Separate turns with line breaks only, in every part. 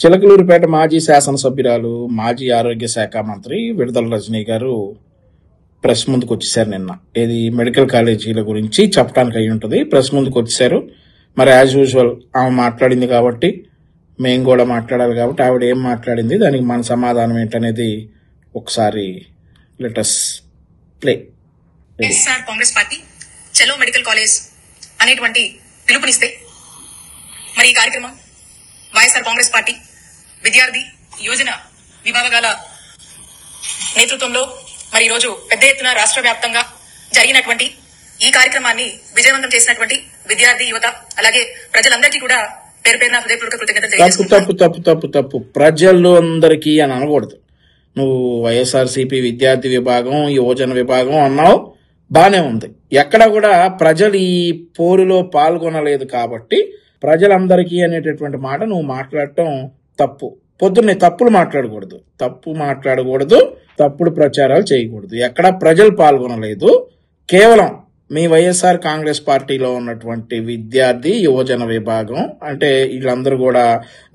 చిలకలూరిపేట మాజీ శాసనసభ్యురాలు, మాజీ ఆరోగ్య శాఖ మంత్రి విడుదల రజనీ గారు ప్రెస్ ముందుకు వచ్చేసారు నిన్న. ఏది మెడికల్ కాలేజీల గురించి చెప్పడానికి అయి ఉంటుంది. ప్రెస్ ముందుకు వచ్చేసారు. మరి యాజ్ యూజువల్ ఆమె మాట్లాడింది కాబట్టి మేము కూడా మాట్లాడాలి కాబట్టి ఆవిడ ఏం మాట్లాడింది, దానికి మన సమాధానం ఏంటనేది ఒకసారి లెటస్ ప్లే.
కాంగ్రెస్ పార్టీ చలో మెడికల్ కాలేజ్ అనేటువంటి పిలుపునిస్తే మరి ఈ కార్యక్రమం వైఎస్ఆర్ కాంగ్రెస్ పార్టీ విద్యార్థి యోజన విభాగాల నేతృత్వంలో మరి ఈరోజు పెద్ద ఎత్తున రాష్ట్ర వ్యాప్తంగా జరిగినటువంటి ఈ కార్యక్రమాన్ని విజయవంతం చేసినటువంటి విద్యార్థి యువత అలాగే ప్రజలందరికీ కూడా పేరు పేరున హృదయపూర్వక కృతజ్ఞతలు
తెలియజేస్తున్నాను. ప్రజలు అందరికీ అని అనకూడదు. నువ్వు వైఎస్ఆర్సీపీ విద్యార్థి విభాగం, యువజన విభాగం అన్నావు, బానే ఉంది. ఎక్కడ కూడా ప్రజలు ఈ పోరులో పాల్గొనలేదు కాబట్టి ప్రజలందరికీ అనేటటువంటి మాట నువ్వు మాట్లాడటం తప్పు. పొద్దున్నే తప్పులు మాట్లాడకూడదు, తప్పుడు ప్రచారాలు చేయకూడదు. ఎక్కడ ప్రజలు పాల్గొనలేదు, కేవలం మీ వైఎస్ఆర్ కాంగ్రెస్ పార్టీలో ఉన్నటువంటి విద్యార్థి యువజన విభాగం, అంటే వీళ్ళందరూ కూడా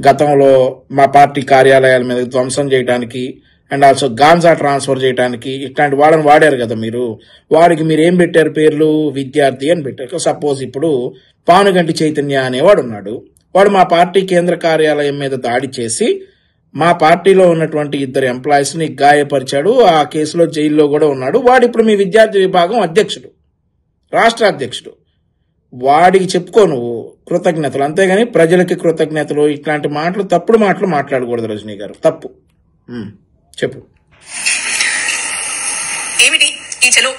గతంలో మా పార్టీ కార్యాలయాల మీద ధ్వంసం చేయడానికి అండ్ ఆల్సో గాంజా ట్రాన్స్ఫర్ చేయడానికి ఇట్లాంటి వాళ్ళని వాడారు కదా మీరు. వాడికి మీరు ఏం పెట్టారు పేర్లు? విద్యార్థి అని పెట్టారు. సపోజ్ ఇప్పుడు పానుగంటి చైతన్య అనేవాడు ఉన్నాడు. వాడు మా పార్టీ కేంద్ర కార్యాలయం మీద దాడి చేసి మా పార్టీలో ఉన్నటువంటి 2 ఎంప్లాయీస్ ని గాయపరిచాడు. ఆ కేసులో జైల్లో కూడా ఉన్నాడు. వాడు ఇప్పుడు మీ విద్యార్థి విభాగం అధ్యక్షుడు, రాష్ట్ర అధ్యక్షుడు. వాడికి చెప్పుకో నువ్వు కృతజ్ఞతలు, అంతేగాని ప్రజలకి కృతజ్ఞతలు ఇట్లాంటి మాటలు, తప్పుడు మాటలు మాట్లాడకూడదు రజనీ గారు, తప్పు. చెప్పు.
ఏమిటి ఈ చలో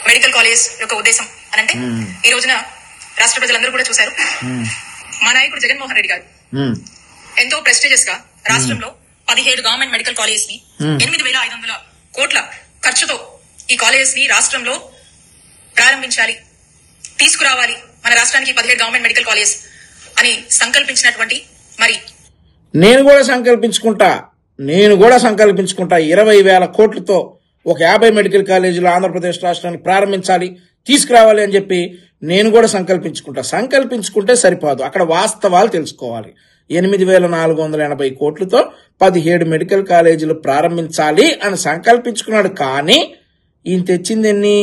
మెడికల్ కాలేజ్ యొక్క ఉద్దేశం అనంటే, ఈ రోజున రాష్ట్ర ప్రజలందరూ కూడా చూశారు, మా నాయకుడు జగన్మోహన్ రెడ్డి గారు ఎంతో ప్రెస్టీజియస్ గా రాష్ట్రంలో 17 గవర్నమెంట్ మెడికల్ కాలేజ్ ని 8,500 కోట్ల ఖర్చుతో ఈ కాలేజ్ ని రాష్ట్రంలో ప్రారంభించాలి, తీసుకురావాలి, మన రాష్ట్రానికి 17 గవర్నమెంట్ మెడికల్ కాలేజ్ అని సంకల్పించినటువంటి మరి
నేను కూడా సంకల్పించుకుంటా 20,000 కోట్లతో ఒక 50 మెడికల్ కాలేజీలు ఆంధ్రప్రదేశ్ రాష్ట్రానికి ప్రారంభించాలి, తీసుకురావాలి అని చెప్పి నేను కూడా సంకల్పించుకుంటే సరిపోదు. అక్కడ వాస్తవాలు తెలుసుకోవాలి. 8,480 కోట్లతో 17 మెడికల్ కాలేజీలు ప్రారంభించాలి అని సంకల్పించుకున్నాడు. కానీ ఈయన తెచ్చింది ఎన్ని?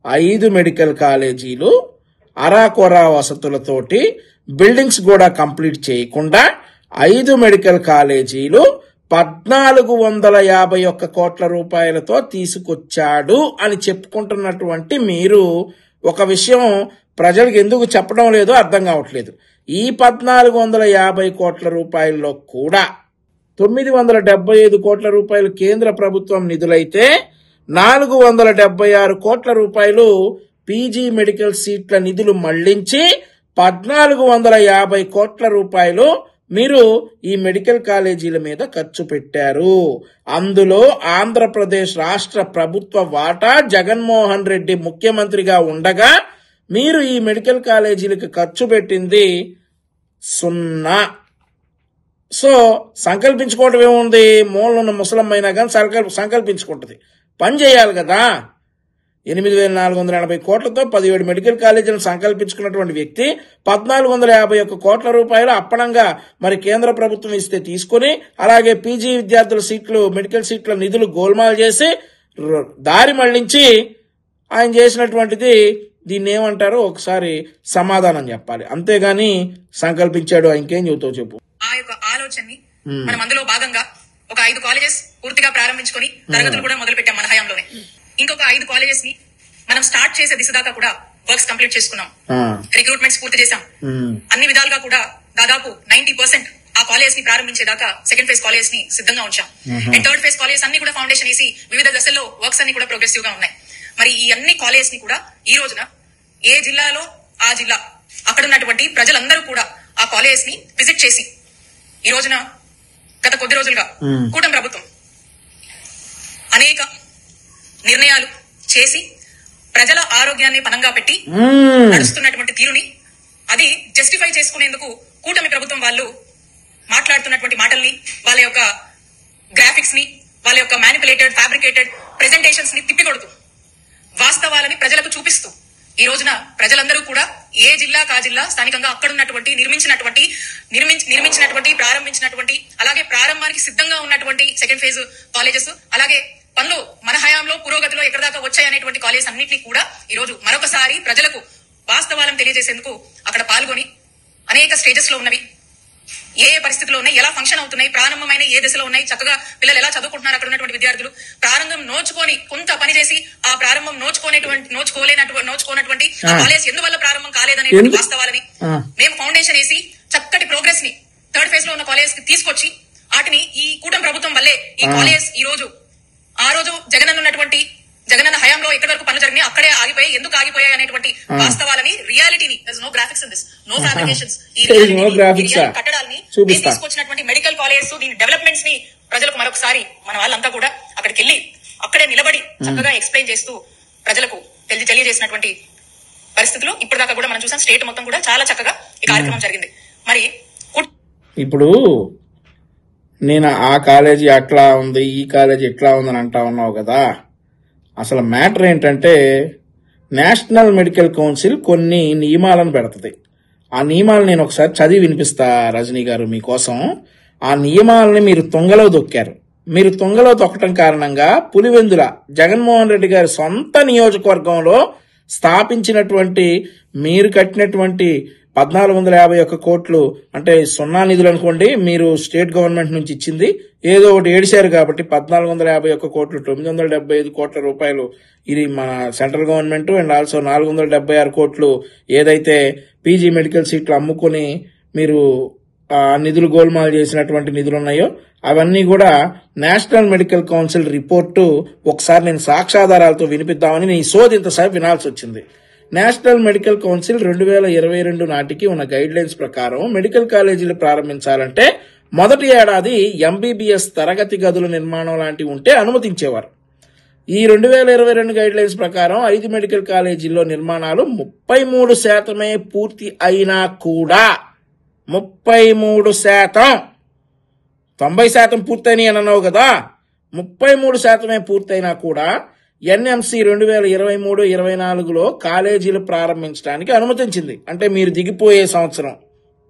5 మెడికల్ కాలేజీలు అరాకొరా వసతులతోటి, బిల్డింగ్స్ కూడా కంప్లీట్ చేయకుండా 5 మెడికల్ కాలేజీలు 1,451 కోట్ల రూపాయలతో తీసుకొచ్చాడు అని చెప్పుకుంటున్నటువంటి మీరు ఒక విషయం ప్రజలకు ఎందుకు చెప్పడం లేదో అర్థం కావట్లేదు. ఈ 1,450 కోట్ల రూపాయల్లో కూడా 975 కోట్ల రూపాయలు కేంద్ర ప్రభుత్వం నిధులైతే 476 కోట్ల రూపాయలు పీజీ మెడికల్ సీట్ల నిధులు మళ్లించి 1,450 కోట్ల రూపాయలు మీరు ఈ మెడికల్ కాలేజీల మీద ఖర్చు పెట్టారు. అందులో ఆంధ్రప్రదేశ్ రాష్ట్ర ప్రభుత్వ వాటా జగన్మోహన్ రెడ్డి ముఖ్యమంత్రిగా ఉండగా మీరు ఈ మెడికల్ కాలేజీలకు ఖర్చు పెట్టింది 0. సో సంకల్పించుకోవటం ఏముంది? మూలనున్న ముసలమ్మైనా కానీ సంకల్పించుకుంటుంది, పని చేయాలి కదా. 8,480 కోట్లతో 17 మెడికల్ కాలేజీలను సంకల్పించుకున్నటువంటి వ్యక్తి 1,451 కోట్ల రూపాయలు అప్పనంగా మరి కేంద్ర ప్రభుత్వం ఇస్తే తీసుకుని, అలాగే పీజీ విద్యార్థుల సీట్లు, మెడికల్ సీట్ల నిధులు గోల్మాల్ చేసి దారి మళ్లించి ఆయన చేసినటువంటిది దీన్ని ఏమంటారో ఒకసారి సమాధానం చెప్పాలి. అంతేగాని సంకల్పించాడు ఇంకేం చెబుతావు చెప్పు.
ఆ యొక్క ఆలోచనని మనం అందులో భాగంగా ఒక 5 కాలేజెస్ పూర్తిగా ప్రారంభించుకొని తరగతులు కూడా మొదలు పెట్టాం మన హయాంలోనే. ఇంకొక 5 కాలేజెస్ ని మనం స్టార్ట్ చేసే దిశ దాకా కూడా వర్క్స్ కంప్లీట్ చేసుకున్నాం. రిక్రూట్మెంట్స్ పూర్తి చేశాం. అన్ని విధాలుగా కూడా దాదాపు 90% ఆ కాలేజ్ ని ప్రారంభించేదాకా సెకండ్ ఫేజ్ కాలేజ్ ని సిద్ధంగా ఉంచాం. అండ్ థర్డ్ ఫేజ్ కాలేజ్ అన్ని కూడా ఫౌండేషన్ వేసి వివిధ దశల్లో వర్క్స్ అన్ని కూడా ప్రోగ్రెసివ్ గా ఉన్నాయి. మరి ఈ అన్ని కాలేజ్ ని కూడా ఈ రోజున ఏ జిల్లాలో ఆ జిల్లా అక్కడ ఉన్నటువంటి ప్రజలందరూ కూడా ఆ కాలేజ్ ని విజిట్ చేసి ఈ రోజున గత కొద్ది రోజులుగా కూటమి ప్రభుత్వం అనేక నిర్ణయాలు చేసి ప్రజల ఆరోగ్యాన్ని పనంగా పెట్టి నడుస్తున్నటువంటి తీరుని అది జస్టిఫై చేసుకునేందుకు కూటమి ప్రభుత్వం వాళ్ళు మాట్లాడుతున్నటువంటి మాటల్ని, వాళ్ళ యొక్క గ్రాఫిక్స్ ని, వాళ్ళ యొక్క మ్యానిపులేటెడ్, ఫ్యాబ్రికేటెడ్ ప్రెజెంటేషన్స్ ని తిప్పికొడుతూ వాస్తవాలని ప్రజలకు చూపిస్తూ ఈ రోజున ప్రజలందరూ కూడా ఏ జిల్లా కా జిల్లా స్థానికంగా అక్కడున్నటువంటి నిర్మించినటువంటి ప్రారంభించినటువంటి సిద్ధంగా ఉన్నటువంటి సెకండ్ ఫేజ్ కాలేజెస్, అలాగే పనులు మన హయాంలో పురోగతిలో ఎక్కడ దాకా వచ్చాయనేటువంటి కాలేజెస్ అన్నింటినీ కూడా ఈ రోజు మరొకసారి ప్రజలకు వాస్తవాలను తెలియజేసేందుకు అక్కడ పాల్గొని అనేక స్టేజెస్ లో ఉన్నవి, ఏ పరిస్థితిలో ఉన్నాయి, ఎలా ఫంక్షన్ అవుతున్నాయి, ప్రారంభమైన ఏ దశలో ఉన్నాయి, చక్కగా పిల్లలు ఎలా చదువుకుంటున్నారు, అక్కడ ఉన్నటువంటి విద్యార్థులు ప్రారంభం నోచుకొని కొంత పని చేసి ఆ ప్రారంభం నోచుకోనటువంటి కాలేజ్ ఎందువల్ల ప్రారంభం కాలేదనేటువంటి వాస్తవాలని మేము ఫౌండేషన్ వేసి చక్కటి ప్రోగ్రెస్ ని థర్డ్ ఫేజ్ లో ఉన్న కాలేజ్ కి తీసుకొచ్చి వాటిని ఈ కూటమి ప్రభుత్వం వల్లే ఈ కాలేజ్ ఈ రోజు ఆ రోజు జగనన్న హయాంలో ఎక్కడి వరకు పనులు జరిగినాయి అక్కడే ఆగిపోయాయి, ఎందుకు ఆగిపోయాయి అనేటువంటి వాస్తవాలని, రియాలిటీని, no graphics in this, no fabrications, ఈ కట్టడాలని తీసుకొచ్చినటువంటి మెడికల్ కాలేజెస్, దీని డెవలప్మెంట్స్ ని ప్రజలకు మరొకసారి మన వాళ్ళంతా కూడా అక్కడికి వెళ్లి అక్కడే నిలబడి చక్కగా ఎక్స్ప్లెయిన్ చేస్తూ ప్రజలకు తెలియజేసినటువంటి పరిస్థితులు ఇప్పటిదాకా కూడా మనం చూసాం. స్టేట్ మొత్తం కూడా చాలా చక్కగా ఈ కార్యక్రమం జరిగింది. మరి
ఇప్పుడు నేను ఆ కాలేజీ అట్లా ఉంది, ఈ కాలేజీ ఇట్లా ఉందని అంటా ఉన్నావు కదా, అసలు మ్యాటర్ ఏంటంటే నేషనల్ మెడికల్ కౌన్సిల్ కొన్ని నియమాలను పెడుతుంది. ఆ నియమాలు నేను ఒకసారి చదివి వినిపిస్తా రజనీ గారు మీకోసం. ఆ నియమాలని మీరు తుంగలో దొక్కారు. మీరు తుంగలో తొక్కటం కారణంగా పులివెందుల జగన్మోహన్ రెడ్డి గారి సొంత నియోజకవర్గంలో స్థాపించినటువంటి మీరు కట్టినటువంటి 1451 కోట్లు అంటే సున్నా నిధులు అనుకోండి, మీరు స్టేట్ గవర్నమెంట్ నుంచి ఇచ్చింది ఏదో ఒకటి ఏడిశారు కాబట్టి 1451 కోట్లు, 975 కోట్ల రూపాయలు ఇది మన సెంట్రల్ గవర్నమెంట్, అండ్ ఆల్సో 476 కోట్లు ఏదైతే పీజీ మెడికల్ సీట్లు అమ్ముకుని మీరు నిధులు గోల్మాల్ చేసినటువంటి నిధులు ఉన్నాయో అవన్నీ కూడా నేషనల్ మెడికల్ కౌన్సిల్ రిపోర్టు ఒకసారి నేను సాక్ష్యాధారాలతో వినిపిద్దామని నేను ఈ సోది ఇంతసేపు వినాల్సి వచ్చింది. నేషనల్ మెడికల్ కౌన్సిల్ 2022 నాటికి ఉన్న గైడ్ లైన్స్ ప్రకారం మెడికల్ కాలేజీలు ప్రారంభించాలంటే మొదటి ఏడాది ఎంబీబీఎస్ తరగతి గదుల నిర్మాణం లాంటివి ఉంటే అనుమతించేవారు. ఈ 2022 గైడ్ లైన్స్ ప్రకారం 5 మెడికల్ కాలేజీల్లో నిర్మాణాలు 33% పూర్తి అయినా కూడా 33%, 90% పూర్తయినాయి అని అన్నావు కదా, 33% పూర్తయినా కూడా ఎన్ఎంసీ 2023-24లో కాలేజీలు ప్రారంభించడానికి అనుమతించింది. అంటే మీరు దిగిపోయే సంవత్సరం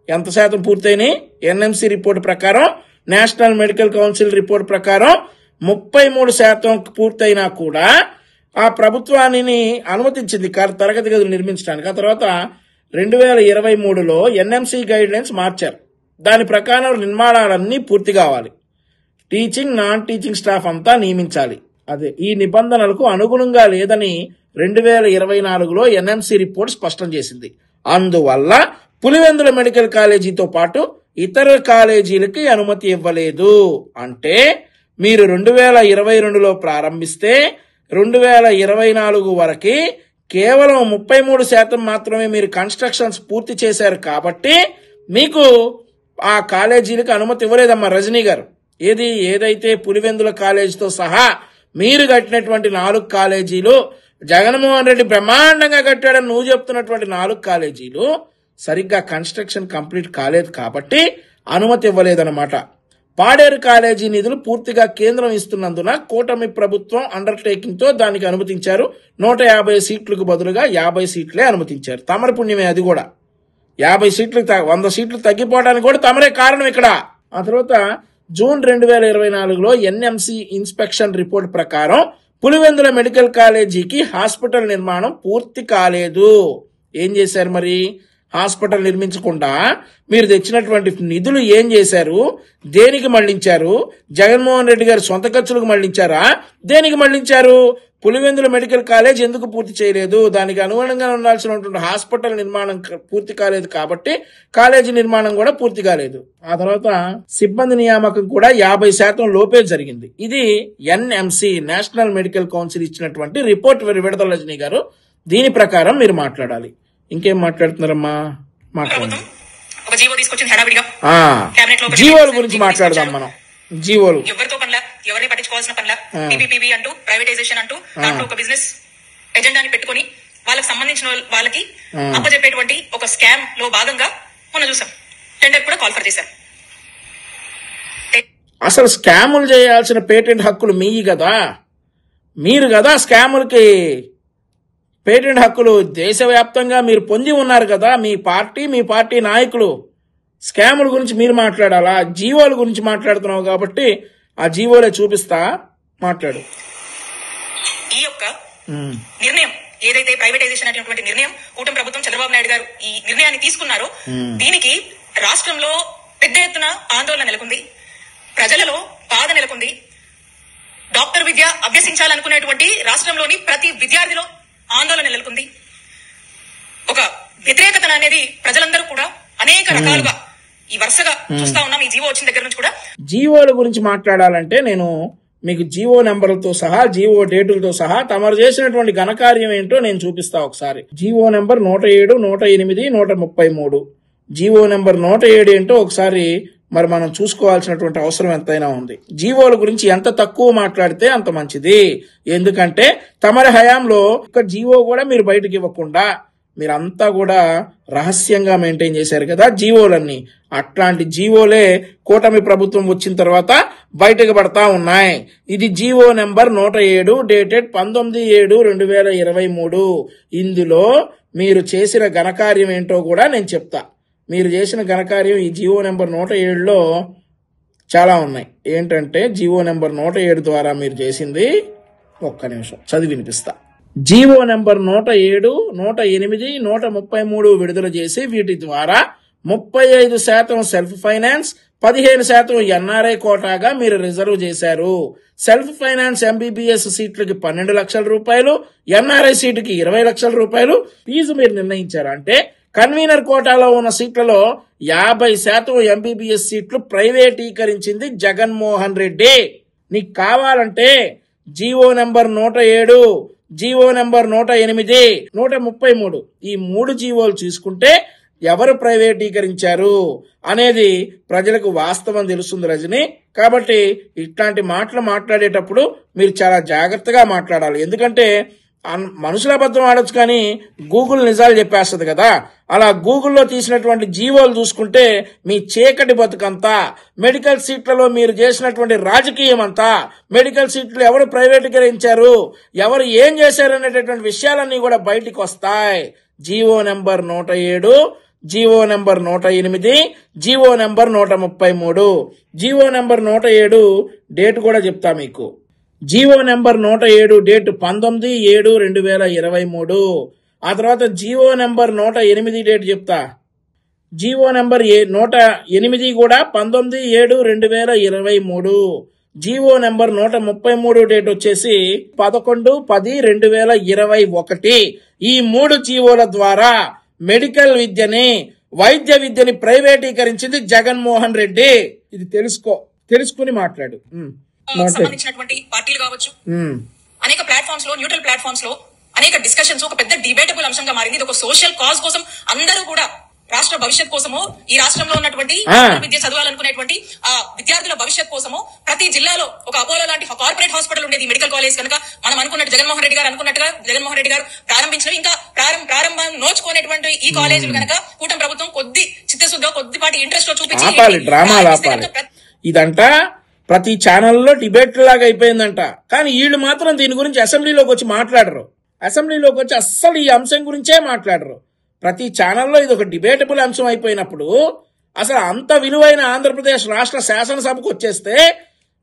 ఎంత శాతం పూర్తయినాయి? ఎన్ఎంసీ రిపోర్ట్ ప్రకారం, నేషనల్ మెడికల్ కౌన్సిల్ రిపోర్ట్ ప్రకారం 33% పూర్తయినా కూడా ఆ ప్రభుత్వాన్ని అనుమతించింది తరగతి గదులు నిర్మించడానికి. ఆ తర్వాత 2023లో ఎన్ఎంసీ గైడ్ లైన్స్ మార్చారు. దాని ప్రకారం నిర్మాణాలన్నీ పూర్తి కావాలి, టీచింగ్ నాన్ టీచింగ్ స్టాఫ్ అంతా నియమించాలి. అదే ఈ నిబంధనలకు అనుగుణంగా లేదని 2024లో ఎన్ఎంసీ రిపోర్ట్ స్పష్టం చేసింది. అందువల్ల పులివెందుల మెడికల్ కాలేజీతో పాటు ఇతర కాలేజీలకి అనుమతి ఇవ్వలేదు. అంటే మీరు 2022లో ప్రారంభిస్తే 2024 వరకు కేవలం 33% మాత్రమే మీరు కన్స్ట్రక్షన్స్ పూర్తి చేశారు కాబట్టి మీకు ఆ కాలేజీలకు అనుమతి ఇవ్వలేదమ్మా రజనీ గారు. ఏదైతే పులివెందుల కాలేజీతో సహా మీరు కట్టినటువంటి 4 కాలేజీలు, జగన్మోహన్ రెడ్డి బ్రహ్మాండంగా కట్టాడని నువ్వు చెప్తున్నటువంటి 4 కాలేజీలు సరిగ్గా కన్స్ట్రక్షన్ కంప్లీట్ కాలేదు కాబట్టి అనుమతి ఇవ్వలేదన్నమాట. పాడేరు కాలేజీ నిధులు పూర్తిగా కేంద్రం ఇస్తున్నందున కూటమి ప్రభుత్వం అండర్టేకింగ్ తో దానికి అనుమతించారు. 150 సీట్లకు బదులుగా 50 సీట్లే అనుమతించారు. తమరి పుణ్యమే అది కూడా. 50 సీట్లు 100 సీట్లు తగ్గిపోవడానికి కూడా తమరే కారణం ఇక్కడ. ఆ తర్వాత జూన్ 2024లో ఎన్ఎంసీ ఇన్స్పెక్షన్ రిపోర్ట్ ప్రకారం పులివెందుల మెడికల్ కాలేజీకి హాస్పిటల్ నిర్మాణం పూర్తి కాలేదు. ఏం చేశారు మరి? హాస్పిటల్ నిర్మించకుండా మీరు తెచ్చినటువంటి నిధులు ఏం చేశారు? దేనికి మళ్లించారు? జగన్మోహన్ రెడ్డి గారి సొంత ఖర్చులకు మళ్లించారా? దేనికి మళ్లించారు? పులివెందుల మెడికల్ కాలేజ్ ఎందుకు పూర్తి చేయలేదు? దానికి అనుగుణంగా ఉండాల్సినటువంటి హాస్పిటల్ నిర్మాణం పూర్తి కాలేదు కాబట్టి కాలేజీ నిర్మాణం కూడా పూర్తి కాలేదు. ఆ తర్వాత సిబ్బంది నియామకం కూడా 50% లోపే జరిగింది. ఇది ఎన్ఎంసీ నేషనల్ మెడికల్ కౌన్సిల్ ఇచ్చినటువంటి రిపోర్ట్ విడుదల రజనీ గారు. దీని ప్రకారం మీరు మాట్లాడాలి. ఇంకేం మాట్లాడుతున్నారమ్మా? మాట్లాడండి. జీవోల గురించి మాట్లాడదాం మనం. జీవోలు
ఎవరితో పనుల, ఎవరిని పట్టించుకోవాల్సిన పనుల, పీపీపీ అంటూ ప్రైవేటైజేషన్ అంటూ దాంట్లో ఒక బిజినెస్ ఎజెండాని పెట్టుకుని వాళ్ళకి సంబంధించిన వాళ్ళకి అప్పచెప్పేటువంటి ఒక స్కామ్ లో భాగంగా మొన్న చూసాం. టెండర్ కూడా కాల్ ఫర్ చేశారు.
అసలు స్కాములు చేయాల్సిన పేటెంట్ హక్కులు మీయి కదా, మీరు కదా స్కాములకి పేటెంట్ హక్కులు దేశవ్యాప్తంగా మీరు పొంది ఉన్నారు కదా. మీ పార్టీ నాయకులు స్కాముల గురించి మీరు మాట్లాడాలా? జీవోల గురించి మాట్లాడుతున్నావు కాబట్టి ఆ జీవోలే చూపిస్తా, మాట్లాడు.
ఈ యొక్క నిర్ణయం ఏదైతే ప్రైవేటైజేషన్ అనేటువంటి నిర్ణయం కూటమి ప్రభుత్వం చంద్రబాబు నాయుడు గారు ఈ నిర్ణయాన్ని తీసుకున్నారో దీనికి రాష్ట్రంలో పెద్ద ఎత్తున ఆందోళన నెలకొంది, ప్రజలలో బాధ నెలకొంది. డాక్టర్ విద్య అభ్యసించాలనుకునేటువంటి రాష్ట్రంలోని ప్రతి విద్యార్థిలో ఆందోళన నెలకొంది. ఒక వ్యతిరేకత అనేది ప్రజలందరూ కూడా అనేక రకాలుగా ఈ వరుసగా చూస్తా ఉన్నాం. ఈ జీవో వచ్చిన దగ్గర నుంచి కూడా
జీవోల గురించి మాట్లాడాలంటే నేను మీకు జీవో నెంబర్లతో సహా, జీవో డేటులతో సహా తమరు చేసినటువంటి ఘనకార్యం ఏంటో నేను చూపిస్తా ఒకసారి. GO number 107, 108, 133. జీవో నెంబర్ 107 ఏంటో ఒకసారి మరి మనం చూసుకోవాల్సినటువంటి అవసరం ఎంతైనా ఉంది. జీవోల గురించి ఎంత తక్కువ మాట్లాడితే అంత మంచిది. ఎందుకంటే తమరి హయాంలో ఒక జీవో కూడా మీరు బయటకు ఇవ్వకుండా మీరంతా కూడా రహస్యంగా మెయింటైన్ చేశారు కదా జీవోలన్నీ. అట్లాంటి జీవోలే కూటమి ప్రభుత్వం వచ్చిన తర్వాత బయటకు పడతా ఉన్నాయి. ఇది జీవో నెంబర్ 107 డేటెడ్ 19/7/2023. ఇందులో మీరు చేసిన ఘనకార్యం ఏంటో కూడా నేను చెప్తా. మీరు చేసిన ఘనకార్యం ఈ జీవో నెంబర్ 107లో చాలా ఉన్నాయి. ఏంటంటే జీవో నెంబర్ 107 ద్వారా మీరు చేసింది, ఒక్క నిమిషం చదివి వినిపిస్తా. జీవో నెంబర్ 107, 108, 133 విడుదల చేసి వీటి ద్వారా 35% సెల్ఫ్ ఫైనాన్స్, 15% ఎన్ఆర్ఐ కోటాగా మీరు రిజర్వ్ చేశారు. సెల్ఫ్ ఫైనాన్స్ ఎంబీబీఎస్ సీట్లకి 12 లక్షల రూపాయలు, ఎన్ఆర్ఐ సీటుకి 20 లక్షల రూపాయలు ఫీజు మీరు నిర్ణయించారు. అంటే కన్వీనర్ కోటాలో ఉన్న సీట్లలో 50% ఎంబీబీఎస్ సీట్లు ప్రైవేటీకరించింది జగన్మోహన్ రెడ్డి. నీకు కావాలంటే జీవో నెంబర్ 107, జీవో నెంబర్ 108, 133 ఈ 3 జీవోలు చూసుకుంటే ఎవరు ప్రైవేటీకరించారు అనేది ప్రజలకు వాస్తవం తెలుస్తుంది రజని. కాబట్టి ఇట్లాంటి మాటలు మాట్లాడేటప్పుడు మీరు చాలా జాగ్రత్తగా మాట్లాడాలి. ఎందుకంటే మనుషుల అబద్ధం ఆడొచ్చు కానీ గూగుల్ నిజాలు చెప్పేస్తుంది కదా. అలా గూగుల్లో తీసినటువంటి జీవోలు చూసుకుంటే మీ చీకటి బతుకంతా, మెడికల్ సీట్లలో మీరు చేసినటువంటి రాజకీయం అంతా, మెడికల్ సీట్లు ఎవరు ప్రైవేటీకరించారు, ఎవరు ఏం చేశారు అనేటటువంటి విషయాలన్నీ కూడా బయటికి వస్తాయి. GO number 107, GO number 108, GO number 133. GO number 107 date కూడా చెప్తా మీకు. GO number 107 date 19/7/2023. ఆ తర్వాత జీవో నెంబర్ 108 డేట్ చెప్తా. జీవో నెంబర్ 108 కూడా 19/7/2023. జీవో నెంబర్ 133 డేట్ వచ్చేసి 11/10/2021. ఈ 3 జీవోల ద్వారా మెడికల్ విద్యని, వైద్య విద్యని ప్రైవేటీకరించింది జగన్మోహన్ రెడ్డి. ఇది తెలుసుకుని మాట్లాడు.
సంబంధించినటువంటి పార్టీలు కావచ్చు, అనేక ప్లాట్ఫామ్స్ లో, న్యూట్రల్ ప్లాట్ఫామ్స్ లో అనేక డిస్కషన్స్ ఒక పెద్ద డిబేటబుల్ అంశంగా మారింది. ఇది ఒక సోషల్ కాజ్ కోసం అందరూ కూడా రాష్ట్ర భవిష్యత్ కోసము, ఈ రాష్ట్రంలో ఉన్నటువంటి విద్య చదవాలనుకునేటువంటి ఆ విద్యార్థుల భవిష్యత్ కోసము ప్రతి జిల్లాలో ఒక అపోలో లాంటి కార్పొరేట్ హాస్పిటల్ ఉండేది, మెడికల్ కాలేజ్ కనుక మనం అనుకున్నట్టు జగన్మోహన్ రెడ్డి గారు ప్రారంభించిన, ఇంకా ప్రారంభం నోచుకునేటువంటి ఈ కాలేజీలు కనుక కూటమి ప్రభుత్వం కొద్ది చిత్తశుద్ధిగా, కొద్దిపాటి ఇంట్రెస్ట్ లో చూపించి
ఇదంట ప్రతి ఛానల్లో డిబేట్ లాగా అయిపోయిందంట. కానీ వీళ్ళు మాత్రం దీని గురించి అసెంబ్లీలోకి వచ్చి మాట్లాడరు. అసెంబ్లీలోకి వచ్చి అస్సలు ఈ అంశం గురించే మాట్లాడరు. ప్రతి ఛానల్లో ఇది ఒక డిబేటబుల్ అంశం అయిపోయినప్పుడు అసలు అంత విలువైన ఆంధ్రప్రదేశ్ రాష్ట్ర శాసనసభకు వచ్చేస్తే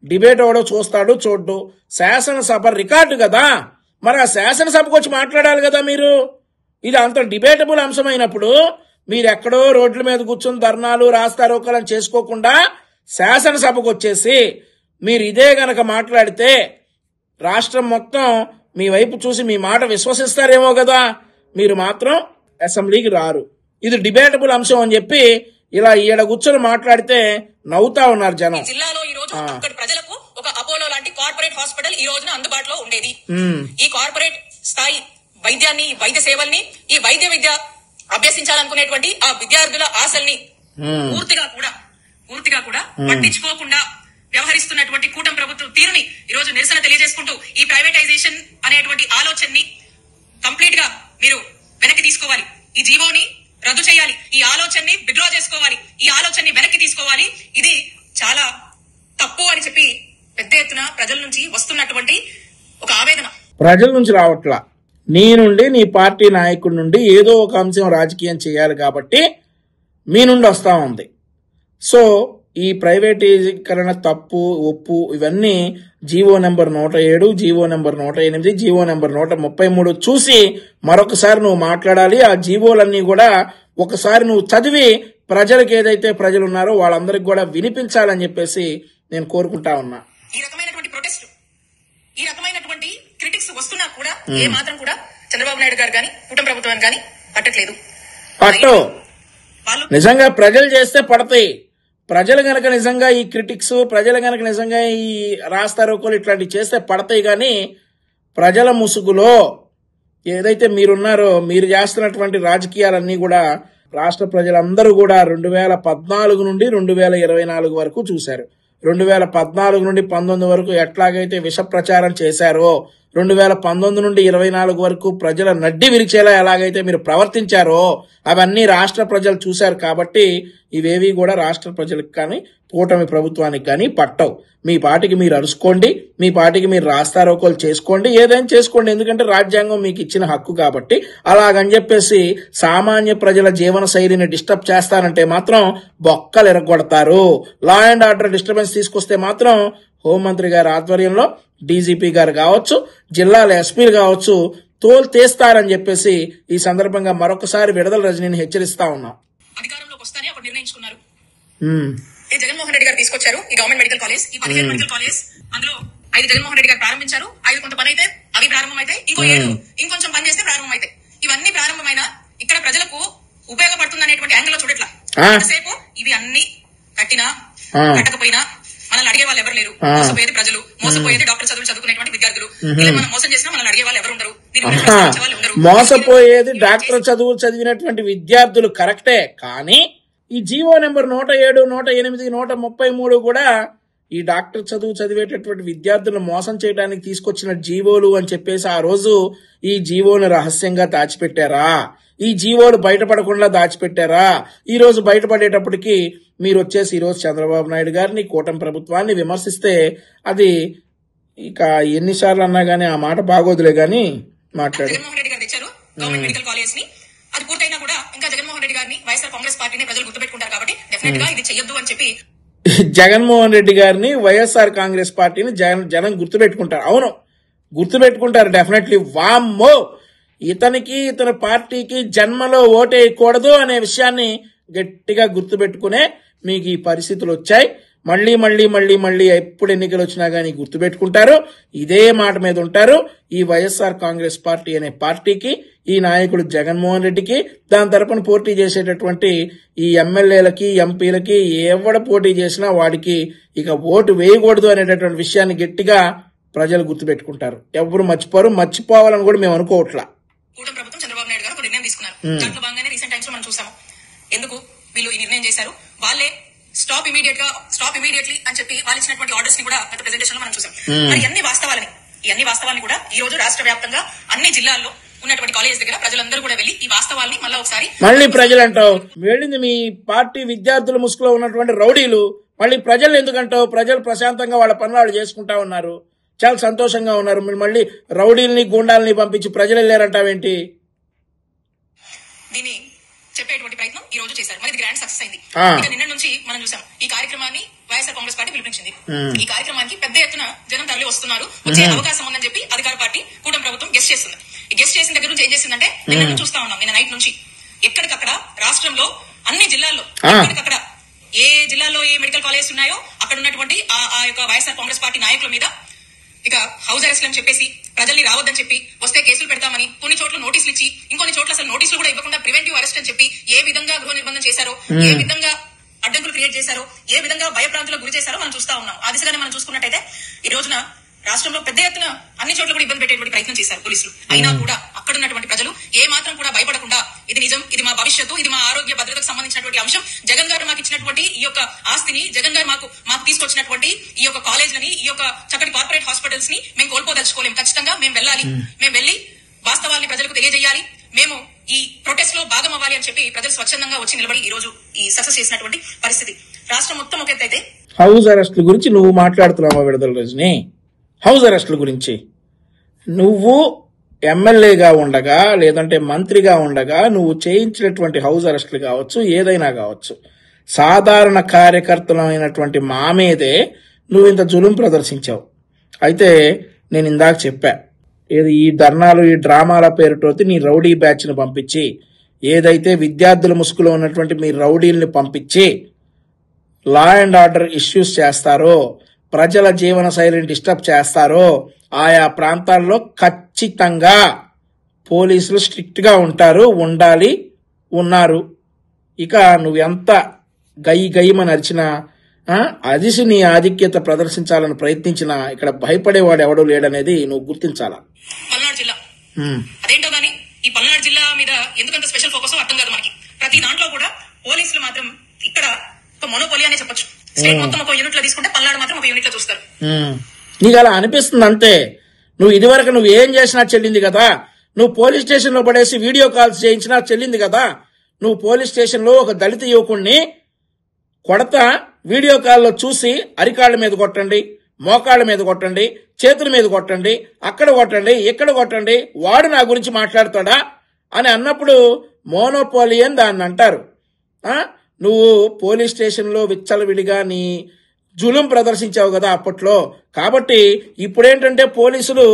డిబేట్ ఎవడో చూస్తాడు, చూడ్డు. శాసనసభ రికార్డు కదా, మరి ఆ శాసనసభకు వచ్చి మాట్లాడాలి కదా మీరు. ఇది అంత డిబేటబుల్ అంశం అయినప్పుడు మీరు ఎక్కడో రోడ్ల మీద కూర్చొని ధర్నాలు, రాస్తారోకలను చేసుకోకుండా శాసనసభకు వచ్చేసి మీరు ఇదే గనక మాట్లాడితే రాష్ట్రం మొత్తం మీ వైపు చూసి మీ మాట విశ్వసిస్తారేమో కదా. మీరు మాత్రం అసెంబ్లీకి రారు. ఇది డిబేటబుల్ అంశం అని చెప్పి ఇలా ఈడ కూర్చొని మాట్లాడితే నవ్వుతా ఉన్నారు జనం.
జిల్లాలో ఈ రోజు ప్రజలకు ఒక అపోలో లాంటి కార్పొరేట్ హాస్పిటల్ ఈ రోజున అందుబాటులో ఉండేది. ఈ కార్పొరేట్ స్థాయి వైద్యాన్ని, వైద్య సేవల్ని, ఈ వైద్య విద్య అభ్యసించాలనుకునేటువంటి ఆ విద్యార్థుల ఆశల్ని పూర్తిగా కూడా పట్టించుకోకుండా వ్యవహరిస్తున్నటువంటి కూటమి ప్రభుత్వం తీరుని ఈ రోజు నిరసన తెలియజేసుకుంటూ ఈ ప్రైవేటైజేషన్ అనేటువంటి ఆలోచనని కంప్లీట్ గా మీరు వెనక్కి తీసుకోవాలి. ఈ జీవోని రద్దు చేయాలి. ఈ ఆలోచనని విత్డ్రా చేసుకోవాలి. ఈ ఆలోచనని వెనక్కి తీసుకోవాలి. ఇది చాలా తప్పు అని చెప్పి పెద్ద ఎత్తున ప్రజల నుంచి వస్తున్నటువంటి ఒక ఆవేదన.
ప్రజల నుంచి రావట్లా, నీ నుండి, నీ పార్టీ నాయకుడి నుండి ఏదో ఒక అంశం రాజకీయం చేయాలి కాబట్టి మీ నుండి వస్తా ఉంది. సో ఈ ప్రైవేటీకరణ తప్పు ఒప్పు ఇవన్నీ GO number 107, GO number 108, GO number 133 చూసి మరొకసారి నువ్వు మాట్లాడాలి. ఆ జీవోలన్నీ కూడా ఒకసారి నువ్వు చదివి ప్రజలకు ఏదైతే ప్రజలు ఉన్నారో వాళ్ళందరికి కూడా వినిపించాలని చెప్పేసి నేను కోరుకుంటా ఉన్నా.
ఈ రకమైనటువంటి ప్రొటెస్ట్, ఈ రకమైనటువంటి క్రిటిక్స్ వస్తున్నా కూడా ఏ మాత్రం కూడా చంద్రబాబు నాయుడు గారు గాని కూటమి ప్రభుత్వానికి గాని పట్టట్లేదు.
పట్టు నిజంగా ప్రజలు చేస్తే పడతాయి. ప్రజలు గనక నిజంగా ఈ క్రిటిక్స్, ప్రజలు గనక నిజంగా ఈ రాస్తారోకోలు ఇట్లాంటివి చేస్తే పడతాయి. కానీ ప్రజల ముసుగులో ఏదైతే మీరున్నారో, మీరు చేస్తున్నటువంటి రాజకీయాలన్నీ కూడా రాష్ట్ర ప్రజలందరూ కూడా 2014 నుండి 2024 వరకు చూశారు. 2014 నుండి 19 వరకు ఎట్లాగైతే విష ప్రచారం చేశారో, 2019 నుండి 24 వరకు ప్రజల నడ్డి విరిచేలా ఎలాగైతే మీరు ప్రవర్తించారో అవన్నీ రాష్ట్ర ప్రజలు చూశారు. కాబట్టి ఇవేవి కూడా రాష్ట్ర ప్రజలకు కానీ కూటమి ప్రభుత్వానికి కానీ పట్టవు. మీ పాటికి మీరు అరుచుకోండి, మీ పాటికి మీరు రాస్తారోకోలు చేసుకోండి, ఏదైనా చేసుకోండి. ఎందుకంటే రాజ్యాంగం మీకు ఇచ్చిన హక్కు కాబట్టి. అలాగని చెప్పేసి సామాన్య ప్రజల జీవన శైలిని డిస్టర్బ్ చేస్తానంటే మాత్రం బొక్కలు ఎరగొడతారు. లా అండ్ ఆర్డర్ డిస్టర్బెన్స్ తీసుకొస్తే మాత్రం హోంమంత్రి గారి ఆధ్వర్యంలో డీజీపీ గారు కావచ్చు, జిల్లాల ఎస్పీలు కావచ్చు తోలు తీస్తారని చెప్పేసి ఈ సందర్భంగా మరొకసారి విడుదల రజనీని హెచ్చరిస్తా ఉన్నాం.
అధికారంలోకి వస్తానే ఒకటి నిర్ణయించుకున్నారు. జగన్మోహన్ రెడ్డి గారు తీసుకొచ్చారు ఈ గవర్నమెంట్ మెడికల్ కాలేజ్, ఈ 15 మెడికల్ కాలేజ్. అందులో 5 జగన్మోహన్ రెడ్డి గారు ప్రారంభించారు. 5 కొంత పని అయితే అవి ప్రారంభమైతే, ఇంకో 7 ఇంకొంచెం పని చేస్తే ప్రారంభమైతే. ఇవన్నీ ప్రారంభమైన ఇక్కడ ప్రజలకు ఉపయోగపడుతుంది అనేటువంటి యాంగిల్ లో చూడట్లా. ఎంతసేపు ఇవి అన్ని కట్టినా కట్టకపోయినా మనల్ని అడిగే వాళ్ళు ఎవరు లేరు. మోసపోయేది ప్రజలు, మోసపోయేది డాక్టర్ చదువుకునేటువంటి విద్యార్థులు. మనం మోసం చేసినా మనల్ని అడిగే వాళ్ళు ఎవరు ఉండరు.
మోసపోయేది డాక్టర్ చదివినటువంటి విద్యార్థులు కరెక్టే. కానీ ఈ జీవో నెంబర్ 107, 108, 133 కూడా ఈ డాక్టర్ చదివేటటువంటి విద్యార్థులను మోసం చేయడానికి తీసుకొచ్చిన జీవోలు అని చెప్పేసి ఆ రోజు ఈ జీవోను రహస్యంగా దాచిపెట్టారా? ఈ జీవోలు బయటపడకుండా దాచిపెట్టారా? ఈ రోజు బయటపడేటప్పటికి మీరు వచ్చేసి ఈ రోజు చంద్రబాబు నాయుడు గారిని, కూటమి ప్రభుత్వాన్ని విమర్శిస్తే అది ఇక ఎన్నిసార్లు అన్నా గానీ ఆ మాట బాగోదులే గాని మాట్లాడు.
జగన్మోహన్ రెడ్డి గారు తెచ్చారు గవర్నమెంట్ మెడికల్ కాలేజ్ ని. అది పూర్తయినా కూడా ఇంకా జగన్మోహన్ రెడ్డి గారిని, వైఎస్ఆర్ కాంగ్రెస్ పార్టీని ప్రజలు గుర్తుపెట్టుకుంటారు. కాబట్టి డెఫినెట్ గా ఇది చెయ్యొద్దు అని చెప్పి
జగన్మోహన్ రెడ్డి గారిని, వైఎస్ఆర్ కాంగ్రెస్ పార్టీని జనం గుర్తుపెట్టుకుంటారు. అవును, గుర్తుపెట్టుకుంటారు డెఫినెట్లీ. వామ్మో, ఇతనికి ఇతని పార్టీకి జన్మలో ఓటేయకూడదు అనే విషయాన్ని గట్టిగా గుర్తుపెట్టుకునే మీకు ఈ పరిస్థితులు వచ్చాయి. మళ్ళీ మళ్ళీ మళ్ళీ మళ్ళీ ఎప్పుడు ఎన్నికలు వచ్చినా గానీ గుర్తుపెట్టుకుంటారు, ఇదే మాట మీద ఉంటారు. ఈ వైఎస్ఆర్ కాంగ్రెస్ పార్టీ అనే పార్టీకి, ఈ నాయకుడు జగన్మోహన్ రెడ్డికి, దాని తరపున పోటీ చేసేటటువంటి ఈ ఎమ్మెల్యేలకి, ఎంపీలకి ఎవడ పోటీ చేసినా వాడికి ఇక ఓటు వేయకూడదు అనేటటువంటి విషయాన్ని గట్టిగా ప్రజలు గుర్తుపెట్టుకుంటారు. ఎవరు మర్చిపోరు, మర్చిపోవాలని కూడా మేము అనుకోవట్లా.
కూటమి ప్రభుత్వం చంద్రబాబు నాయుడు గారు ఒక నిర్ణయం తీసుకున్నారు. దాంట్లో భాగంగానే రీసెంట్ టైమ్స్ లో మనం చూసాము. ఎందుకు వీళ్ళు ఈ నిర్ణయం చేశారు? వాళ్ళే స్టాప్ ఇమీడియట్లీ అని చెప్పి వాళ్ళు ఇచ్చినటువంటి ఆర్డర్స్ ని కూడా గత ప్రెజెంటేషన్ లో మనం చూసాం. మరి అన్ని వాస్తవాలని కూడా ఈ రోజు రాష్ట్ర వ్యాప్తంగా అన్ని జిల్లాల్లో ఉన్నటువంటి కాలేజ్ దగ్గర ప్రజలందరూ కూడా వెళ్లి ఈ వాస్తవాల్ని మళ్ళీ
ప్రజలు అంటావు. వెళ్ళింది మీ పార్టీ విద్యార్థుల ముసుగులో ఉన్నటువంటి రౌడీలు. మళ్ళీ ప్రజలు ఎందుకంటావు? ప్రజలు ప్రశాంతంగా వాళ్ళ పనులు వాళ్ళు చేసుకుంటా ఉన్నారు, చాలా సంతోషంగా ఉన్నారు. మళ్ళీ రౌడీల్ని, గూండాలని పంపించి ప్రజలు వెళ్ళారంటావేంటి?
దీన్ని చెప్పేటువంటి ప్రయత్నం ఈ రోజు చేశారు. మరి ఇది గ్రాండ్ సక్సెస్ అయింది. ఇక నిన్న నుంచి మనం చూసాం ఈ కార్యక్రమాన్ని వైఎస్ఆర్ కాంగ్రెస్ పార్టీ పిలిపించింది. ఈ కార్యక్రమానికి పెద్ద ఎత్తున జనం తరలి వస్తున్నారు. వచ్చే అవకాశం ఉందని చెప్పి అధికార పార్టీ కూటమి ప్రభుత్వం గెస్ట్ చేస్తుంది. ఈ గెస్ట్ చేసిన దగ్గర నుంచి ఏం చేసిందంటే నిన్న చూస్తా ఉన్నాం. నిన్న నైట్ నుంచి ఎక్కడికక్కడ రాష్ట్రంలో అన్ని జిల్లాల్లో ఎక్కడికక్కడ ఏ జిల్లాలో ఏ మెడికల్ కాలేజ్ ఉన్నాయో అక్కడ ఉన్నటువంటి ఆ యొక్క వైఎస్ఆర్ కాంగ్రెస్ పార్టీ నాయకుల మీద ఇక హౌస్ అరెస్ట్ అని చెప్పేసి ప్రజల్ని రావద్దని చెప్పి, వస్తే కేసులు పెడతామని కొన్ని చోట్ల నోటీసులు ఇచ్చి, ఇంకొన్ని చోట్ల అసలు నోటీసులు కూడా ఇవ్వకుండా ప్రివెంటివ్ అరెస్ట్ అని చెప్పి ఏ విధంగా గృహ నిర్బంధం చేశారో, ఏ విధంగా అడ్డంకులు క్రియేట్ చేశారో, ఏ విధంగా భయప్రాంతులకు గురి చేశారో మనం చూస్తా ఉన్నాం. ఆ దిశగానే మనం చూసుకున్నట్టయితే ఈ రోజున రాష్ట్రంలో పెద్ద ఎత్తున అన్ని చోట్ల కూడా ఇబ్బంది పెట్టేటువంటి ప్రయత్నం చేశారు పోలీసులు. అయినా కూడా అక్కడ ఉన్నటువంటి ప్రజలు ఏ మాత్రం కూడా భయపడకుండా ఇది నిజం, ఇది మా భవిష్యత్తు, ఇది మా ఆరోగ్య భద్రతకు సంబంధించినటువంటి అంశం, జగన్ గారు మాకు ఇచ్చినటువంటి ఈ యొక్క ఆస్తిని, జగన్ గారు మాకు తీసుకొచ్చినటువంటి ఈ యొక్క కాలేజ్లని, ఈ యొక్క చక్కటి కార్పొరేట్ హాస్పిటల్స్ ని మేము కోల్పోదలుచుకోలేము. ఖచ్చితంగా మేము వెళ్ళాలి, మేము వెళ్లి వాస్తవాల్ని ప్రజలకు తెలియజేయాలి, మేము ఈ ప్రొటెస్ట్ లో భాగం అవ్వాలి అని చెప్పి ప్రజలు స్వచ్ఛందంగా వచ్చి నిలబడి ఈ రోజు ఈ సక్సెస్ చేసినటువంటి పరిస్థితి. రాష్ట్రం మొత్తం ఒక ఎత్తు అయితే
హౌస్ అరెస్ట్ల గురించి నువ్వు మాట్లాడుతున్నావా విడుదల రజని? హౌస్ అరెస్ట్ల గురించి నువ్వు ఎమ్మెల్యేగా ఉండగా, లేదంటే మంత్రిగా ఉండగా నువ్వు చేయించినటువంటి హౌస్ అరెస్టులు కావచ్చు, ఏదైనా కావచ్చు, సాధారణ కార్యకర్తలైనటువంటి మా మీదే నువ్వు ఇంత జులుం ప్రదర్శించావు. అయితే నేను ఇందాక చెప్పా, ఏది ఈ ధర్నాలు ఈ డ్రామాల పేరుతోటి నీ రౌడీ బ్యాచ్ని పంపించి, ఏదైతే విద్యార్థుల ముసుగులో ఉన్నటువంటి మీ రౌడీల్ని పంపించి లా అండ్ ఆర్డర్ ఇష్యూస్ చేస్తారో, ప్రజల జీవన శైలిని డిస్టర్బ్ చేస్తారో, ఆయా ప్రాంతాల్లో ఖచ్చితంగా పోలీసులు స్ట్రిక్ట్ గా ఉంటారు, ఉండాలి, ఉన్నారు. ఇక నువ్వెంత గయ్యమని అరిచినా, అదిసి నీ ఆధిక్యత ప్రదర్శించాలని ప్రయత్నించినా ఇక్కడ భయపడేవాడు ఎవడూ లేడనేది నువ్వు గుర్తించాలా.
పల్నాడు జిల్లా అదేంటో గానీ ఈ పల్నాడు జిల్లా మీద ఎందుకంత స్పెషల్ ఫోకస్ అర్థం కాదు మనకి. ప్రతి దాంట్లో కూడా పోలీసులు మాత్రం ఇక్కడ ఒక మోనోపోలి అనే చెప్పొచ్చు. స్టేట్ మొత్తం ఒక యూనిట్ లో తీసుకుంటే పల్నాడు మాత్రం ఒక యూనిట్ లో చూస్తారు.
నీకు అలా అనిపిస్తుంది అంతే. నువ్వు ఇదివరకు నువ్వు ఏం చేసినా చెల్లింది కదా. నువ్వు పోలీస్ స్టేషన్ లో పడేసి వీడియో కాల్స్ చేయించినా చెల్లింది కదా. నువ్వు పోలీస్ స్టేషన్ లో ఒక దళిత యువకుడిని కొడతా వీడియో కాల్లో చూసి అరికాళ్ల మీద కొట్టండి, మోకాళ్ళ మీద కొట్టండి, చేతుల మీద కొట్టండి, అక్కడ కొట్టండి, ఇక్కడ కొట్టండి, వాడు నా గురించి మాట్లాడతాడా అని అన్నప్పుడు మోనోపోలి అని దాన్ని అంటారు. నువ్వు పోలీస్ స్టేషన్లో విచ్చలవిడిగా నీ జులుం ప్రదర్శించావు కదా అప్పట్లో. కాబట్టి ఇప్పుడేంటంటే పోలీసులు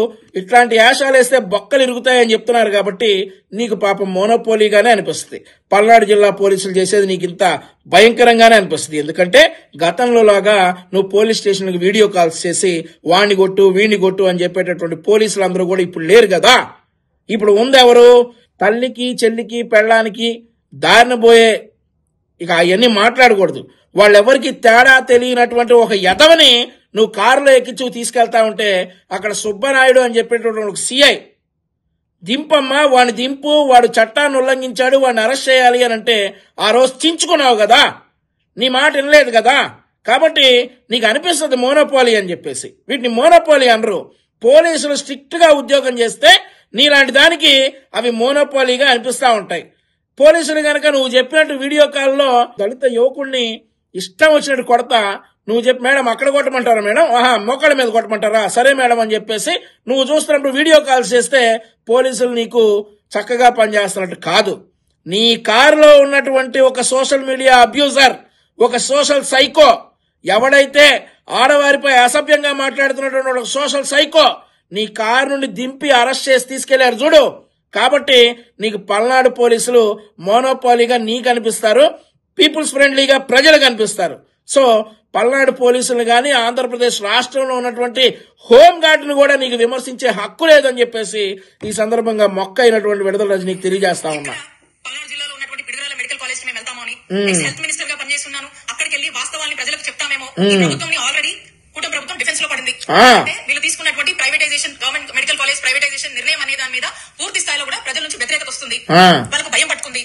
ఇట్లాంటి యాశాలు వేస్తే బొక్కలు ఇరుగుతాయని చెప్తున్నారు కాబట్టి నీకు పాపం మోనోపోలీగానే అనిపిస్తుంది. పల్నాడు జిల్లా పోలీసులు చేసేది నీకు ఇంత భయంకరంగానే అనిపిస్తుంది. ఎందుకంటే గతంలో లాగా నువ్వు పోలీస్ స్టేషన్కి వీడియో కాల్స్ చేసి వాణ్ణి కొట్టు వీణ్ణి కొట్టు అని చెప్పేటటువంటి పోలీసులు అందరూ కూడా ఇప్పుడు లేరు కదా. ఇప్పుడు ఉంది ఎవరు? తల్లికి చెల్లికి పెళ్ళానికి దారిన పోయే, ఇక అవన్నీ మాట్లాడకూడదు, వాళ్ళెవరికి తేడా తెలియనటువంటి ఒక యదవని నువ్వు కారులో ఎక్కించు తీసుకెళ్తా ఉంటే అక్కడ సుబ్బనాయుడు అని చెప్పేటటువంటి ఒక సిఐ దింపమ్మా, వాడిని దింపు, వాడు చట్టాన్ని ఉల్లంఘించాడు, వాడిని అరెస్ట్ చేయాలి అని అంటే ఆ రోజు చించుకున్నావు కదా, నీ మాట వినలేదు కదా. కాబట్టి నీకు అనిపిస్తుంది మోనోపోలి అని చెప్పేసి. వీటిని మోనోపోలి అనరు. పోలీసులు స్ట్రిక్ట్ గా ఉద్యోగం చేస్తే నీలాంటి దానికి అవి మోనోపోలీగా అనిపిస్తా ఉంటాయి. పోలీసులు గనక నువ్వు చెప్పినట్టు వీడియో కాల్లో దళిత యువకుడిని ఇష్టం వచ్చినట్టు కొడతా, నువ్వు చెప్పి మేడం అక్కడ కొట్టమంటారా మేడం, మోకాళ్ళ మీద కొట్టమంటారా, సరే మేడం అని చెప్పేసి నువ్వు చూస్తున్నప్పుడు వీడియో కాల్స్ చేస్తే పోలీసులు నీకు చక్కగా పనిచేస్తున్నట్టు కాదు. నీ కారులో ఉన్నటువంటి ఒక సోషల్ మీడియా అబ్యూజర్, ఒక సోషల్ సైకో, ఎవడైతే ఆడవారిపై అసభ్యంగా మాట్లాడుతున్నటువంటి ఒక సోషల్ సైకో నీ కారు నుండి దింపి అరెస్ట్ చేసి తీసుకెళ్లారు చూడు. కాబట్టి నీకు పల్నాడు పోలీసులు మోనోపాలీగా నీకు అనిపిస్తారు, పీపుల్స్ ఫ్రెండ్లీగా ప్రజలు కనిపిస్తారు. సో పల్నాడు పోలీసులు గాని ఆంధ్రప్రదేశ్ రాష్ట్రంలో ఉన్నటువంటి హోంగార్డును కూడా నీకు విమర్శించే హక్కు లేదని చెప్పేసి ఈ సందర్భంగా మొక్క అయినటువంటి విడుదల రజనీకి తెలియజేస్తా ఉన్నా.
పల్నాడు జిల్లాలో ఉన్నటువంటి పిడుగురాల మెడికల్ కాలేజ్ కి మేము వెళ్తామని హెల్త్ మినిస్టర్ గా పనిచేస్తున్నాను, అక్కడికి వెళ్ళి వాస్తవాన్ని ప్రజలకు చెప్తామేమో. ఈ ప్రభుత్వం ఆల్రెడీ కూటమి ప్రభుత్వం డిఫెన్స్ లో పడింది. వీళ్ళు తీసుకున్నటువంటి privatization, government medical college privatization నిర్ణయం అనే దాని మీద పూర్తి స్థాయిలో కూడా ప్రజల నుంచి వ్యతిరేకత వస్తుంది, వాళ్ళకు భయం పట్టుకుంది.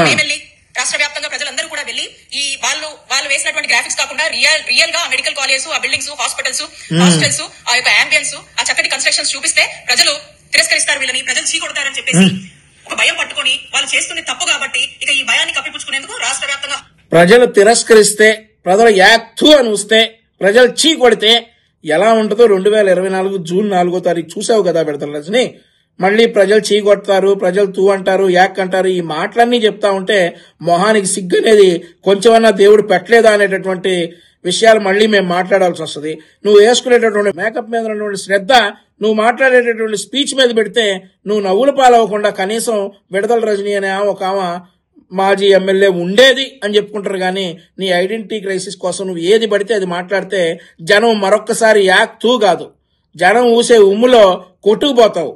మేము వెళ్ళి రాష్ట్ర వ్యాప్తంగా ప్రజలందరూ కూడా వెళ్ళి ఈ వాళ్ళు వేసినటువంటి గ్రాఫిక్స్ కాకుండా రియల్ గా మెడికల్ కాలేజ్, ఆ బిల్డింగ్స్, హాస్పిటల్స్, హాస్టల్స్, ఆ యొక్క అంబియన్స్, ఆ చక్కటి కన్స్ట్రక్షన్స్ చూపిస్తే ప్రజలు తిరస్కరిస్తారు, వీళ్ళని ప్రజలు చీకొడతారని చెప్పేసి ఒక భయం పట్టుకొని వాళ్ళు చేస్తుంది తప్పు కాబట్టి ఇక ఈ భయాన్ని కప్పిపుచ్చుకునేందుకు రాష్ట్ర వ్యాప్తంగా ప్రజలు
తిరస్కరిస్తే, ప్రజలు యాక్టు అని వస్తే, ప్రజలు చీ కొడితే ఎలా ఉంటుందో 2024 జూన్ 4వ తారీఖు చూసావు కదా విడుదల రజని. మళ్ళీ ప్రజలు చీ కొడతారు, ప్రజలు తూ అంటారు, యాక్ అంటారు, ఈ మాటలన్నీ చెప్తా ఉంటే మొహానికి సిగ్గు అనేది కొంచెమన్నా దేవుడు పెట్టలేదా అనేటటువంటి విషయాలు మళ్ళీ మేము మాట్లాడాల్సి వస్తుంది. నువ్వు వేసుకునేటటువంటి మేకప్ మీద ఉన్నటువంటి శ్రద్ధ నువ్వు మాట్లాడేటటువంటి స్పీచ్ మీద పెడితే నువ్వు నవ్వుల పాలవ్వకుండా కనీసం విడుదల రజని అనే ఒక మాజీ ఎమ్మెల్యే ఉండేది అని చెప్పుకుంటారు. కానీ నీ ఐడెంటిటీ క్రైసిస్ కోసం నువ్వు ఏది పడితే అది మాట్లాడితే జనం మరొక్కసారి యాక్తూ కాదు, జనం ఊసే ఉమ్ములో కొట్టుకుపోతావు.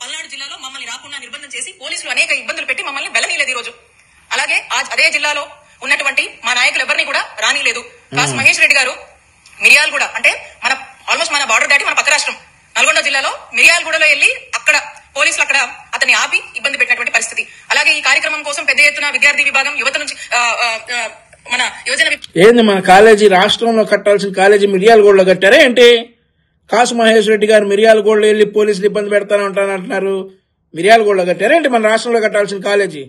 పల్నాడు జిల్లాలో మమ్మల్ని రాకుండా నిర్బంధం చేసి పోలీసులు అనేక ఇబ్బందులు పెట్టి మమ్మల్ని వెళ్ళనీయలేదు ఈ రోజు. అలాగే అదే జిల్లాలో ఉన్నటువంటి మా నాయకులు ఎవరిని కూడా రానిలేదు. కాసు మహేష్ రెడ్డి గారు మిర్యాలగూడ, అంటే ఆల్మోస్ట్ మన బార్డర్ దాటి మన పక్క రాష్ట్రం నల్గొండ జిల్లాలో మిర్యాలగూడలో వెళ్ళి అక్కడ పోలీసులు అక్కడ అతన్ని ఆపి ఇబ్బంది పెట్టినటువంటి పరిస్థితి. అలాగే ఈ కార్యక్రమం కోసం పెద్ద ఎత్తున విద్యార్థి విభాగం, యువత నుంచి మన యువజన
ఏంది మన కాలేజీ రాష్ట్రంలో కట్టాల్సిన కాలేజీ మిర్యాలగూడలో కట్టారా ఏంటి? కాసు మహేష్ రెడ్డి గారు మిర్యాలగూడలో వెళ్ళి పోలీసులు ఇబ్బంది పెడతానే ఉంటానంటున్నారు. మిర్యాలగూడలో కట్టారా ఏంటి మన రాష్ట్రంలో కట్టాల్సిన కాలేజీ?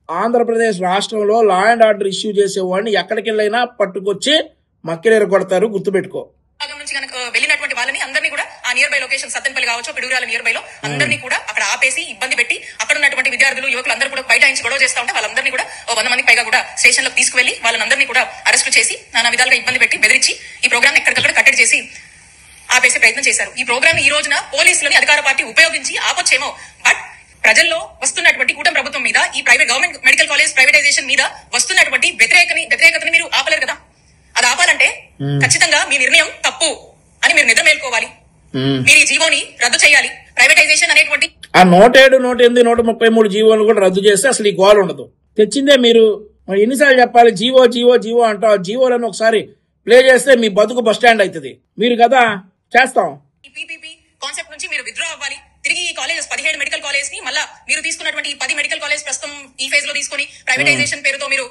ఆంధ్రప్రదేశ్ రాష్ట్రంలో లా అండ్ ఆర్డర్ ఇష్యూ చేసేవాడిని ఎక్కడికి వెళ్ళైనా పట్టుకొచ్చి మక్కిలేరు కొడతారు, గుర్తుపెట్టుకో.
నుంచి వెళ్ళినటువంటి వాళ్ళని అందరినీ కూడా ఆ నియర్ బై లొకేషన్ సత్తెనపల్లి కావచ్చు, పిడుగురాల నియర్ బై లో అందరినీ కూడా అక్కడ ఆపేసి ఇబ్బంది పెట్టి అక్కడ ఉన్నటువంటి విద్యార్థులు యువకులు అందరూ కూడా బైఠాయించి గొడవ చేస్తా ఉంటే వాళ్ళందరినీ కూడా 100 మందికి పైగా కూడా స్టేషన్ లో తీసుకువెళ్లి వాళ్ళందరినీ కూడా అరెస్ట్ చేసి నానా విధాలుగా ఇబ్బంది పెట్టి బెదిరించి ఈ ప్రోగ్రామ్ ఎక్కడికక్కడ కట్టడి చేసి ఆపేసే ప్రయత్నం చేశారు. ఈ ప్రోగ్రామ్ ఈ రోజున పోలీసులని అధికార పార్టీ ఉపయోగించి ఆపొచ్చేమో, బట్ ప్రజల్లో వస్తున్నటువంటి కూటమి ప్రభుత్వం మీద ఈ private government medical college privatization మీద వస్తున్నటువంటి వ్యతిరేకతని మీరు ఆపలేరు కదా. అది ఆపాలంటే ఖచ్చితంగా మీ నిర్ణయం తప్పు అని మీరు నిద్ర మేల్కోవాలి. మీరు ఈ జీవోని రద్దు చేయాలి. ప్రైవేటైజేషన్ అనేటువంటి
ఆ 107, 108, 133 జీవోలు కూడా రద్దు చేస్తే అసలు ఈ గోల్ ఉండదు. తెచ్చిందే మీరు. మరి ఎన్నిసార్లు చెప్పాలి జీవో జీవో జీవో అంటావు? జీవోలను ఒకసారి ప్లే చేస్తే మీ బతుకు బస్ స్టాండ్ అవుతుంది. మీరు కదా చేస్తాం.
ఈ పీపీపీ కాన్సెప్ట్ నుంచి మీరు విత్డ్రా అవ్వాలి. తిరిగి ఈ కాలేజెస్ 17 మెడికల్ కాలేజ్ ని మళ్ళా మీరు తీసుకున్నటువంటి ఈ 10 మెడికల్ కాలేజ్ ప్రస్తుతం ఈ ఫేజ్ లో తీసుకుని ప్రైవేటైజేషన్ పేరుతో మీరు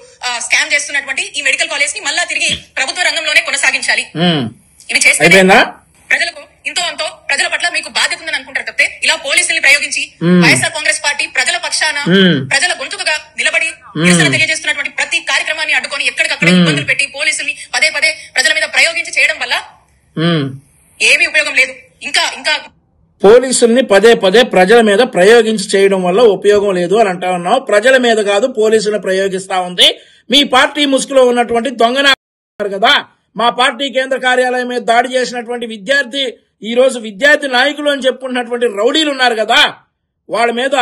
స్కామ్ చేస్తున్నటువంటి ఈ మెడికల్ కాలేజ్ ని మళ్ళా తిరిగి ప్రభుత్వ రంగంలోనే కొనసాగించాలి. ఇవి చేస్తే ప్రజలకు ఇంతో అంతో ప్రజల పట్ల మీకు బాధ్యత ఉందని అనుకుంటారు తప్పితే ఇలా పోలీసుల్ని ప్రయోగించి వైఎస్ఆర్ కాంగ్రెస్ పార్టీ ప్రజల పక్షాన ప్రజల గొంతుకగా నిలబడి నిరసన తెలియజేస్తున్నటువంటి ప్రతి కార్యక్రమాన్ని అడ్డుకొని ఎక్కడికక్కడ ఇబ్బందులు పెట్టి పోలీసుల్ని పదే పదే ప్రజల మీద ప్రయోగించి చేయడం వల్ల ఏమీ ఉపయోగం లేదు. ఇంకా ఇంకా
పోలీసుల్ని పదే పదే ప్రజల మీద ప్రయోగించి చేయడం వల్ల ఉపయోగం లేదు అని అంటా ఉన్నావు. ప్రజల మీద కాదు పోలీసులను ప్రయోగిస్తా ఉంది. మీ పార్టీ ముసుగులో ఉన్నటువంటి దొంగన కదా. మా పార్టీ కేంద్ర కార్యాలయం మీద దాడి చేసినటువంటి విద్యార్థి, ఈ రోజు విద్యార్థి నాయకులు అని చెప్పుకున్నటువంటి రౌడీలు ఉన్నారు కదా, వాళ్ళ మీద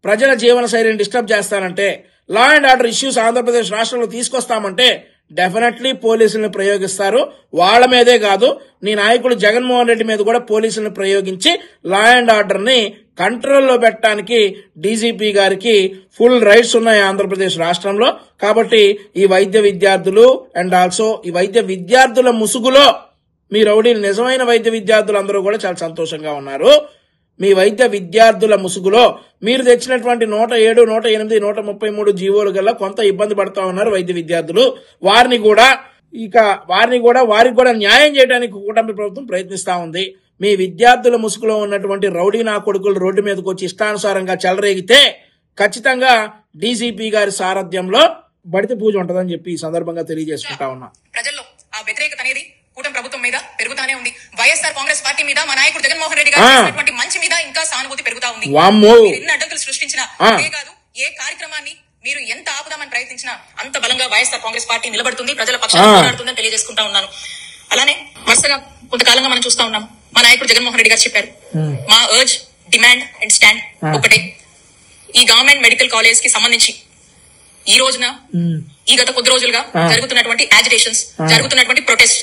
ప్రజల జీవన శైలిని డిస్టర్బ్ చేస్తానంటే, law and order issues Andhra Pradesh రాష్ట్రంలో తీసుకొస్తామంటే డెఫినెట్లీ పోలీసులను ప్రయోగిస్తారు. వాళ్ళ మీదే కాదు, నీ నాయకుడు జగన్మోహన్ రెడ్డి మీద కూడా పోలీసులను ప్రయోగించి లా అండ్ ఆర్డర్ ని కంట్రోల్లో పెట్టడానికి డీజీపీ గారికి ఫుల్ రైట్స్ ఉన్నాయి ఆంధ్రప్రదేశ్ రాష్ట్రంలో. కాబట్టి ఈ వైద్య విద్యార్థులు అండ్ ఆల్సో ఈ వైద్య విద్యార్థుల ముసుగులో మీ రౌడీలు, నిజమైన వైద్య విద్యార్థులు అందరూ కూడా చాలా సంతోషంగా ఉన్నారు. మీ వైద్య విద్యార్థుల ముసుగులో మీరు తెచ్చినటువంటి 107, 108, 133 జీవోలు గల్లా కొంత ఇబ్బంది పడతా ఉన్నారు వైద్య విద్యార్థులు. వారికి కూడా న్యాయం చేయడానికి కూటమి ప్రభుత్వం ప్రయత్నిస్తా ఉంది. మీ విద్యార్థుల ముసుగులో ఉన్నటువంటి రౌడీ నా కొడుకులు రోడ్డు మీదకి వచ్చి ఇష్టానుసారంగా చెలరేగితే ఖచ్చితంగా డీజీపీ గారి సారథ్యంలో బడిత పూజ ఉంటుందని చెప్పి ఈ సందర్భంగా తెలియజేసుకుంటా ఉన్నా.
ప్రజల్లో ఆ వ్యతిరేకత అనేది కూటమి ప్రభుత్వం మీద పెరుగుతానే ఉంది. వైఎస్ఆర్ కాంగ్రెస్ పార్టీ మీద మా నాయకుడు జగన్మోహన్ రెడ్డి గారు చేసినటువంటి మంచి మీద ఇంకా సానుభూతి పెరుగుతా ఉంది. ఎన్ని అడ్డంకులు సృష్టించినా అదే కాదు, ఏ కార్యక్రమాన్ని మీరు ఎంత ఆపుదామని ప్రయత్నించినా అంత బలంగా వైఎస్ఆర్ కాంగ్రెస్ పార్టీ నిలబడుతుంది, ప్రజల పక్షాన పోరాడుతుందని తెలియజేసుకుంటా ఉన్నాను. అలానే వరుసగా కొంతకాలంగా మనం చూస్తా ఉన్నాం, మా నాయకుడు జగన్మోహన్ రెడ్డి గారు చెప్పారు, మా అర్జ్, డిమాండ్ అండ్ స్టాండ్ ఒకటే. ఈ గవర్నమెంట్ మెడికల్ కాలేజ్ కి సంబంధించి ఈ రోజున ఈ గత కొద్ది రోజులుగా జరుగుతున్నటువంటి యాజిటేషన్స్, జరుగుతున్నటువంటి ప్రొటెస్ట్,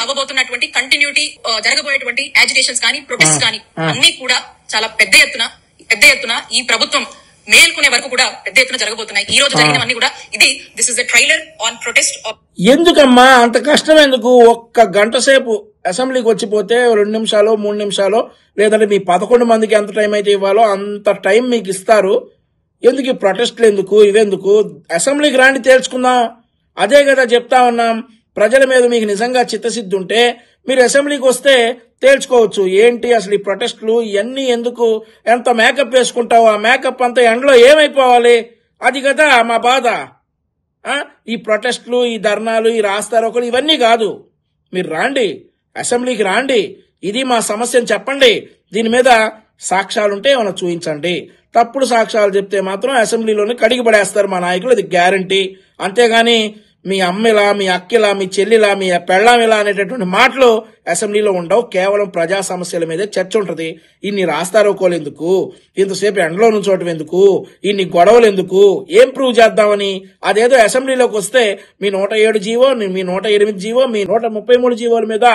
అవ్వబోతున్నటువంటి కంటిన్యూటీ జరగబోయేటువంటి యాజిటేషన్స్ కానీ ప్రొటెస్ట్ కానీ అన్ని కూడా చాలా పెద్ద ఎత్తున ఈ ప్రభుత్వం మేల్కొనే వరకు కూడా పెద్ద ఎత్తున జరగబోతున్నాయి. ఈ రోజు జరిగినవన్నీ కూడా this is the trailer on protest.
ఎందుకమ్మా అంత కష్టం ఎందుకు? ఒక్క గంట సేపు అసెంబ్లీకి వచ్చిపోతే 2 నిమిషాలు 3 నిమిషాలు, లేదంటే మీ 11 మందికి ఎంత టైం అయితే ఇవ్వాలో అంత టైం మీకు ఇస్తారు. ఎందుకు ఈ ప్రొటెస్ట్లు ఎందుకు, ఇవెందుకు? అసెంబ్లీకి రాండి, తేల్చుకుందాం. అదే కదా చెప్తా ఉన్నాం. ప్రజల మీద మీకు నిజంగా చిత్తశుద్ధి ఉంటే మీరు అసెంబ్లీకి వస్తే తేల్చుకోవచ్చు. ఏంటి అసలు ఈ ప్రొటెస్ట్లు ఇవన్నీ ఎందుకు? ఎంత మేకప్ వేసుకుంటావు? ఆ మేకప్ అంతా ఎండలో ఏమైపోవాలి? అది కదా మా బాధ. ఈ ప్రొటెస్ట్లు, ఈ ధర్నాలు, ఈ రాస్తారోకలు ఇవన్నీ కాదు. మీరు రాండి, అసెంబ్లీకి రాండి, ఇది మా సమస్యని చెప్పండి, దీని మీద సాక్ష్యాలుంటే ఏమైనా చూపించండి. తప్పుడు సాక్ష్యాలు చెప్తే మాత్రం అసెంబ్లీలోనే కడిగి పడేస్తారు మా నాయకులు, అది గ్యారంటీ. అంతేగాని మీ అమ్మిలా, మీ అక్కిలా, మీ చెల్లిలా, మీ పెళ్ళామిలా అనేటటువంటి మాటలు అసెంబ్లీలో ఉండవు. కేవలం ప్రజా సమస్యల మీదే చర్చ ఉంటుంది. ఇన్ని రాస్తారోకోలు ఎందుకు? ఇంతసేపు ఎండలో నుంచోటం ఎందుకు? ఇన్ని గొడవలు ఎందుకు? ఏం ప్రూవ్ చేద్దామని? అదేదో అసెంబ్లీలోకి వస్తే మీ 107 జీవో, మీ 108 జీవో, మీ 133 జీవోల మీద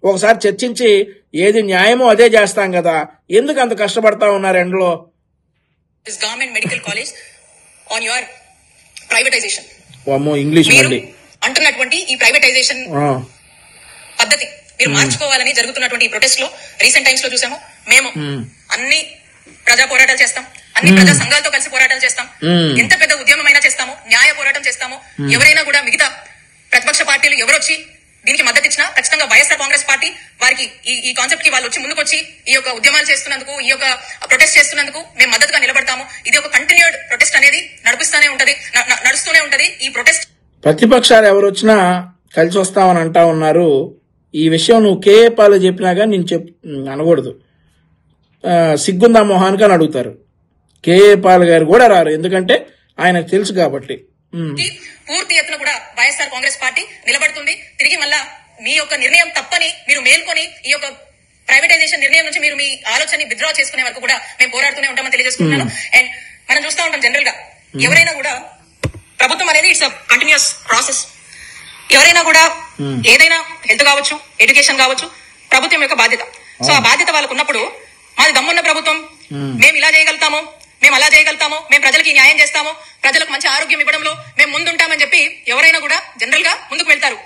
ఒకసారి చర్చించి ఏది న్యాయమో అదే చేస్తాం కదా. ఎందుకు అంత కష్టపడతా ఉన్నారు ఎండలో?
Government medical college on your privatization
English
అంటున్నటువంటి ఈ ప్రైవేటైజేషన్ పద్ధతి మీరు మార్చుకోవాలని జరుగుతున్నటువంటి ఈ ప్రొటెస్ట్ లో రీసెంట్ టైమ్స్ లో చూసాము. మేము అన్ని ప్రజా పోరాటాలు చేస్తాం, అన్ని ప్రజా సంఘాలతో కలిసి పోరాటాలు చేస్తాం, ఎంత పెద్ద ఉద్యమమైనా చేస్తాము, న్యాయ పోరాటం చేస్తాము. ఎవరైనా కూడా మిగతా ప్రతిపక్ష పార్టీలు ఎవరొచ్చి దీనికి మద్దతు ఇచ్చినా ఖచ్చితంగా వైఎస్ఆర్ కాంగ్రెస్ పార్టీ వారికి ఈ కాన్సెప్ట్ కి వాళ్ళు వచ్చి ముందుకొచ్చి ఈ యొక్క ఉద్యమాలు చేస్తున్నందుకు, ఈ యొక్క ప్రొటెస్ట్ చేస్తున్నందుకు మేము మద్దతుగా నిలబడతాము. ఇది ఒక కంటిన్యూడ్ ప్రొటెస్ట్ అనేది నడుస్తూనే ఉంటది. ఈ ప్రొటెస్ట్
ప్రతిపక్షాలు ఎవరు వచ్చినా కలిసి వస్తామని అంటా ఉన్నారు. ఈ విషయం నువ్వు కేఏ పాల్ చెప్పినా కానీ నేను అనకూడదు. సిగ్గుందా మొహానికి అని అడుగుతారు. కేఏ పాల్ గారు కూడా రారు, ఎందుకంటే ఆయనకు తెలుసు కాబట్టి.
పూర్తి ఎత్తున కూడా వైఎస్ఆర్ కాంగ్రెస్ పార్టీ నిలబడుతుంది. తిరిగి మళ్ళా మీ యొక్క నిర్ణయం తప్పని మీరు మేల్కొని ఈ యొక్క ప్రైవేటైజేషన్ నిర్ణయం నుంచి మీరు మీ ఆలోచనని విత్డ్రా చేసుకునే వరకు కూడా మేము పోరాడుతూనే ఉంటామని తెలియజేసుకుంటున్నాను. అండ్ మనం చూస్తూ ఉంటాం జనరల్ గా ఎవరైనా కూడా ప్రభుత్వం అనేది ఇట్స్ కంటిన్యూస్ ప్రాసెస్. ఎవరైనా కూడా ఏదైనా హెల్త్ కావచ్చు, ఎడ్యుకేషన్ కావచ్చు, ప్రభుత్వం యొక్క బాధ్యత. సో ఆ బాధ్యత వాళ్ళకు ఉన్నప్పుడు మాది దమ్మున్న ప్రభుత్వం, మేము ఇలా చేయగలుగుతాము, మేము అలా చేయగలుగుతాము, మేము ప్రజలకి న్యాయం చేస్తాము, ప్రజలకు మంచి ఆరోగ్యం ఇవ్వడంలో మేము ముందుంటామని చెప్పి ఎవరైనా కూడా జనరల్ గా ముందుకు వెళ్తారు.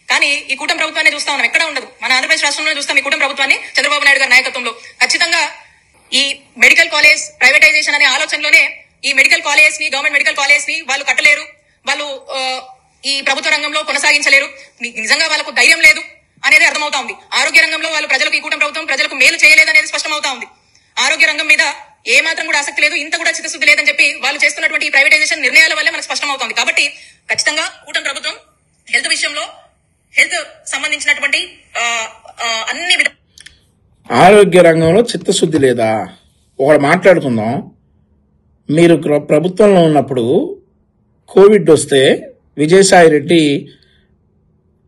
కానీ ఈ కూటమి ప్రభుత్వాన్ని చూస్తా ఉన్నాం, ఎక్కడ ఉండదు. మన ఆంధ్రప్రదేశ్ రాష్ట్రంలో చూస్తాం ఈ కూటమి ప్రభుత్వాన్ని చంద్రబాబు నాయుడు గారి నాయకత్వంలో. ఖచ్చితంగా ఈ మెడికల్ కాలేజ్ ప్రైవేటైజేషన్ అనే ఆలోచనలోనే ఈ మెడికల్ కాలేజ్ ని, గవర్నమెంట్ మెడికల్ కాలేజ్ ని వాళ్ళు కట్టలేరు, వాళ్ళు ఈ ప్రభుత్వ రంగంలో కొనసాగించలేరు, నిజంగా వాళ్ళకు ధైర్యం లేదు అనేది అర్థమవుతా ఉంది. ఆరోగ్య రంగంలో వాళ్ళు ప్రజలకు ఈ కూటమి ప్రభుత్వం ప్రజలకు మేలు చేయలేదు అనేది స్పష్టమవుతా ఉంది. ఆరోగ్య రంగం మీద ఏ మాత్రం కూడా ఆసక్తి లేదు, ఇంత కూడా చిత్తశుద్ధి లేదని చెప్పి వాళ్ళు చేస్తున్నటువంటి ఈ ప్రైవేటైజేషన్ నిర్ణయాల వల్లే మనకు స్పష్టమవుతోంది. కాబట్టి ఖచ్చితంగా కూటమి ప్రభుత్వం హెల్త్ విషయంలో, హెల్త్ సంబంధించినటువంటి అన్ని
ఆరోగ్య రంగంలో చిత్తశుద్ధి లేదా? ఒకటి మాట్లాడుకుందాం. మీరు ప్రభుత్వంలో ఉన్నప్పుడు కోవిడ్ వస్తే విజయసాయి రెడ్డి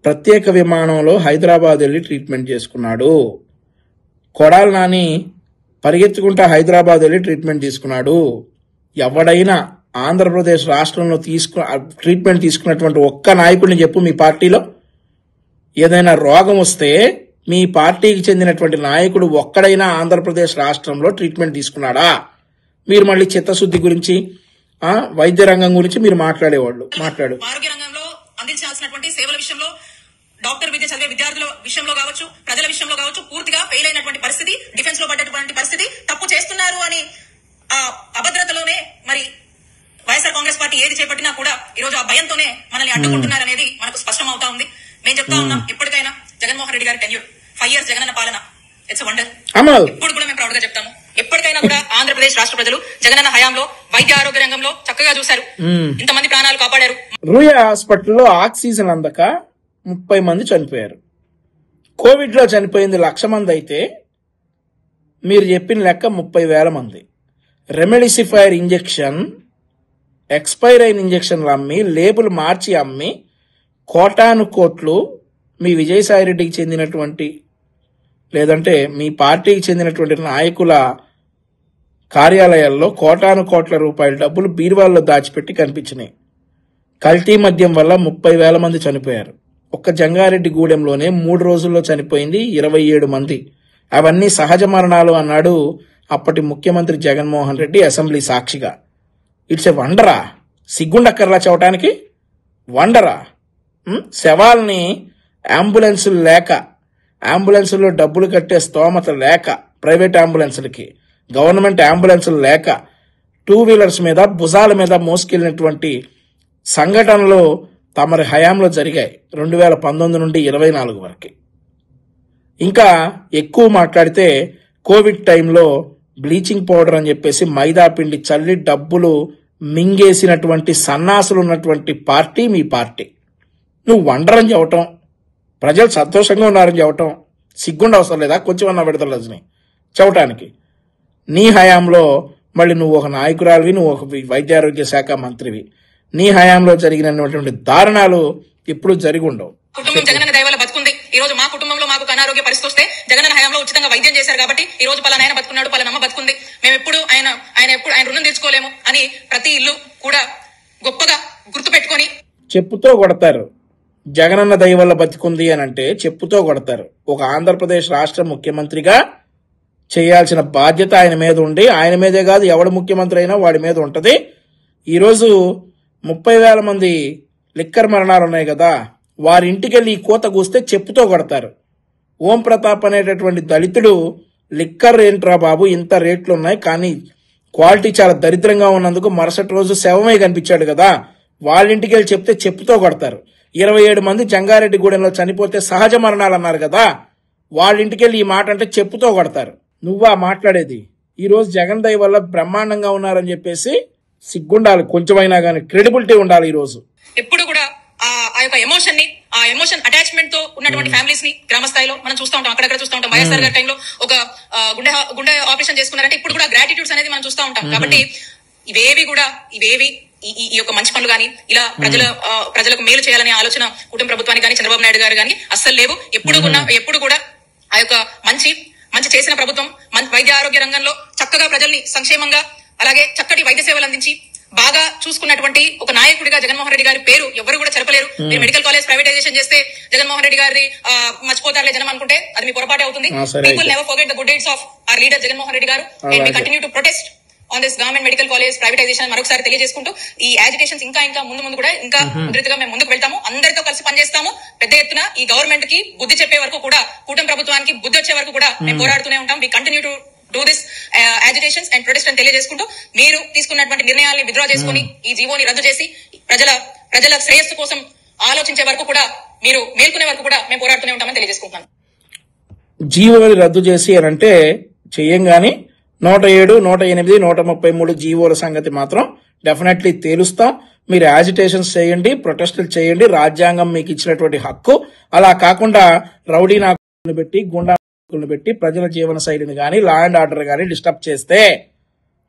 ప్రత్యేక విమానంలో హైదరాబాద్ వెళ్ళి ట్రీట్మెంట్ చేసుకున్నాడు. కొడాలి నాని పరిగెత్తుకుంటా హైదరాబాద్ వెళ్ళి ట్రీట్మెంట్ తీసుకున్నాడు. ఎవడైనా ఆంధ్రప్రదేశ్ రాష్ట్రంలో ట్రీట్మెంట్ తీసుకున్నటువంటి ఒక్క నాయకుడిని చెప్పు మీ పార్టీలో. ఏదైనా రోగం వస్తే మీ పార్టీకి చెందినటువంటి నాయకుడు ఒక్కడైనా ఆంధ్రప్రదేశ్ రాష్ట్రంలో ట్రీట్మెంట్ తీసుకున్నాడా? మీరు మళ్ళీ చిత్తశుద్ధి గురించి, వైద్య రంగం గురించి మీరు మాట్లాడేవాళ్ళు.
ఆరోగ్య రంగంలో అందించాల్సినటువంటి సేవల విషయంలో, డాక్టర్ విద్య చదివే విద్యార్థుల విషయంలో కావచ్చు, ప్రజల విషయంలో కావచ్చు, పూర్తిగా ఫెయిల్ అయినటువంటి పరిస్థితి, డిఫెన్స్ లో పడ్డటువంటి పరిస్థితి, తప్పు చేస్తున్నారు అని ఆ అభద్రతలోనే మరి వైఎస్ఆర్ కాంగ్రెస్ పార్టీ ఏది చేపట్టినా కూడా ఈ రోజు ఆ భయంతోనే మనల్ని అడ్డుకుంటున్నారనేది మనకు స్పష్టం అవుతా ఉంది. మేము చెప్తా ఉన్నాం, ఎప్పటికైనా జగన్మోహన్ రెడ్డి గారి టెన్యూర్ 5 years జగనన్న పాలన ఇట్స్ వండర్. ఇప్పుడు కూడా మేము ప్రౌడ్ గా చెప్తాము, ఎప్పటికైనా కూడా ఆంధ్రప్రదేశ్ రాష్ట్ర ప్రజలు జగనన్న హయాంలో వైద్య ఆరోగ్య రంగంలో చక్కగా చూశారు, ఇంతమంది ప్రాణాలు కాపాడారు.
రూయా హాస్పిటల్లో ఆక్సిజన్ అందక 30 మంది చనిపోయారు. కోవిడ్ లో చనిపోయింది 1,00,000 మంది అయితే మీరు చెప్పిన లెక్క 30,000 మంది. రెమెడిసిఫైర్ ఇంజెక్షన్, ఎక్స్పైర్ అయిన ఇంజెక్షన్లు అమ్మి, లేబుల్ మార్చి అమ్మి కోటాను కోట్లు మీ విజయసాయి రెడ్డికి చెందినటువంటి లేదంటే మీ పార్టీకి చెందినటువంటి నాయకుల కార్యాలయాల్లో కోటాను కోట్ల రూపాయల డబ్బులు బీరువాల్లో దాచిపెట్టి కనిపించినాయి. కల్తీ మద్యం వల్ల 30,000 మంది చనిపోయారు. ఒక్క జంగారెడ్డి గూడెంలోనే 3 రోజుల్లో చనిపోయింది 27 మంది. అవన్నీ సహజ మరణాలు అన్నాడు అప్పటి ముఖ్యమంత్రి జగన్మోహన్ రెడ్డి అసెంబ్లీ సాక్షిగా. ఇట్స్ ఎ వండరా? సిగ్గుండక్కర్లా చెప్పడానికి వండరా? శవాల్ని అంబులెన్సులు లేక, అంబులెన్సుల్లో డబ్బులు కట్టే స్తోమత లేక, ప్రైవేట్ అంబులెన్సులకి గవర్నమెంట్ అంబులెన్సులు లేక 2 వీలర్స్ మీద భుజాల మీద మోసుకెళ్లినటువంటి సంఘటనలు తమరి హయాంలో జరిగాయి 2019 నుండి 24 వరకు. ఇంకా ఎక్కువ మాట్లాడితే కోవిడ్ టైంలో బ్లీచింగ్ పౌడర్ అని చెప్పేసి మైదా పిండి చల్లి డబ్బులు మింగేసినటువంటి సన్నాసులు ఉన్నటువంటి పార్టీ మీ పార్టీ. నువ్వు వండరని చెప్పటం, ప్రజలు సంతోషంగా ఉన్నారని చెప్పటం సిగ్గుండ అవసరం లేదా? కొంచెం అన్న విడతల రజని చెప్పటానికి. నీ హయాంలో మళ్ళీ నువ్వు ఒక నాయకురాలివి, నువ్వు ఒక వైద్యారోగ్య శాఖ మంత్రివి. నీ హయాంలో జరిగినటువంటి దారుణాలు ఇప్పుడు జరిగి ఉండవు.
కుటుంబం జగనన్న దయ వల్ల బతుకుంది. ఈ రోజు మా కుటుంబంలో మాకు అనారోగ్య పరిస్థితి వస్తే జగనన్న హయాంలో ఉచితంగా వైద్యం చేశారు కాబట్టి ఈ రోజు పలానా ఆయన బతుకున్నాడు, పలానమ్మ బతుకుంది. మేము ఎప్పుడు ఆయన రుణం తీర్చుకోలేము అని ప్రతి ఇల్లు కూడా గొప్పగా గుర్తు పెట్టుకొని
చెప్పుతో కొడతారు. జగనన్న దయ వల్ల బతికుంది అని అంటే చెప్పుతో కొడతారు. ఒక ఆంధ్రప్రదేశ్ రాష్ట్ర ముఖ్యమంత్రిగా చేయాల్సిన బాధ్యత ఆయన మీద ఉండి, ఆయన మీదే కాదు ఎవడు ముఖ్యమంత్రి అయినా వాడి మీద ఉంటది. ఈరోజు 30,000 మంది లిక్కర్ మరణాలు ఉన్నాయి కదా, వారి ఇంటికి వెళ్ళి ఈ కోత కూస్తే చెప్పుతో కొడతారు. ఓం ప్రతాప్ అనేటటువంటి దళితుడు లిక్కర్ ఏంట్రా బాబు ఇంత రేట్లు ఉన్నాయి కానీ క్వాలిటీ చాలా దరిద్రంగా ఉన్నందుకు మరుసటి రోజు శవమై కనిపించాడు కదా, వాళ్ళ ఇంటికి వెళ్ళి చెప్తే చెప్పుతో కొడతారు. 27 మంది జంగారెడ్డి గూడెంలో చనిపోతే సహజ మరణాలు అన్నారు కదా, వాళ్ళ ఇంటికి వెళ్ళి ఈ మాట అంటే చెప్పుతో కొడతారు. నువ్వా మాట్లాడేది? ఈ రోజు జగన్ దయ వల్ల బ్రహ్మాండంగా ఉన్నారని చెప్పేసి సిగ్గుండాలి, కొంచెమైనా కానీ క్రెడిబిలిటీ ఉండాలి. ఈ రోజు
ఎప్పుడు కూడా ఆ యొక్క ఎమోషన్ అటాచ్మెంట్ తో ఉన్నటువంటి ఫ్యామిలీస్ ని గ్రామ స్థాయిలో మనం చూస్తూ ఉంటాం, అక్కడక్కడ చూస్తూ ఉంటాం. వైఎస్ఆర్ గారి టైంలో ఒక గుండె ఆపరేషన్ చేసుకున్నారంటే ఇప్పుడు కూడా గ్రాటిట్యూడ్స్ అనేది మనం చూస్తూ ఉంటాం. కాబట్టి ఇవేవి ఈ యొక్క మంచి పనులు గానీ ఇలా ప్రజలకు మేలు చేయాలనే ఆలోచన కుటుంబ ప్రభుత్వానికి కానీ చంద్రబాబు నాయుడు గారు కానీ అస్సలు లేవు. ఎప్పుడు కూడా ఆ యొక్క మంచి చేసిన ప్రభుత్వం వైద్య ఆరోగ్య రంగంలో చక్కగా ప్రజల్ని సంక్షేమంగా అలాగే చక్కటి వైద్య సేవలు అందించి బాగా చూసుకున్నటువంటి ఒక నాయకుడిగా జగన్మోహన్ రెడ్డి గారి పేరు ఎవరు కూడా చెరపలేరు. మీరు మెడికల్ కాలేజ్ ప్రైవేటైజేషన్ చేస్తే జగన్మోహన్ రెడ్డి గారి మర్చిపోతారులే జనం అనుకుంటే అది మీ పొరపాటే అవుతుంది. People never forget the good dates of our leader Jaganmohan Reddy garu. And we continue to protest on this government medical college privatization మరొకసారి తెలియజేసుకుంటూ ఈ యాజిటేషన్స్ ఇంకా ముందు కూడా ఇంకా ఉధృతిగా మేము ముందుకు వెళ్తాము. అందరితో కలిసి పనిచేస్తాము. పెద్ద ఎత్తున ఈ గవర్నమెంట్ కి బుద్ధి చెప్పే వరకు కూడా, కూటమి ప్రభుత్వానికి బుద్ధి వచ్చే వరకు కూడా మేము పోరాడుతూనే ఉంటాం. We continue to do this agitations and protest అని తెలియజేసుకుంటూ మీరు తీసుకున్నటువంటి నిర్ణయాల్ని విత్డ్రా చేసుకుని ఈ జీవోని రద్దు చేసి ప్రజల శ్రేయస్సు కోసం ఆలోచించే వరకు కూడా, మీరు మేల్కొనే వరకు కూడా మేము పోరాడుతూనే ఉంటామని తెలియజేసుకుంటున్నాను.
జీవోని రద్దు చేసి అని అంటే చెయ్యంగాని 107, 108, 133 జీవోల సంగతి మాత్రం డెఫినెట్లీ తేలుస్తాం. మీరు యాజిటేషన్స్ చేయండి, ప్రొటెస్టులు చేయండి, రాజ్యాంగం మీకు ఇచ్చినటువంటి హక్కు. అలా కాకుండా రౌడీ నాయకులను పెట్టి గుండాలను పెట్టి ప్రజల జీవన శైలిని గాని లా అండ్ ఆర్డర్ గాని డిస్టర్బ్ చేస్తే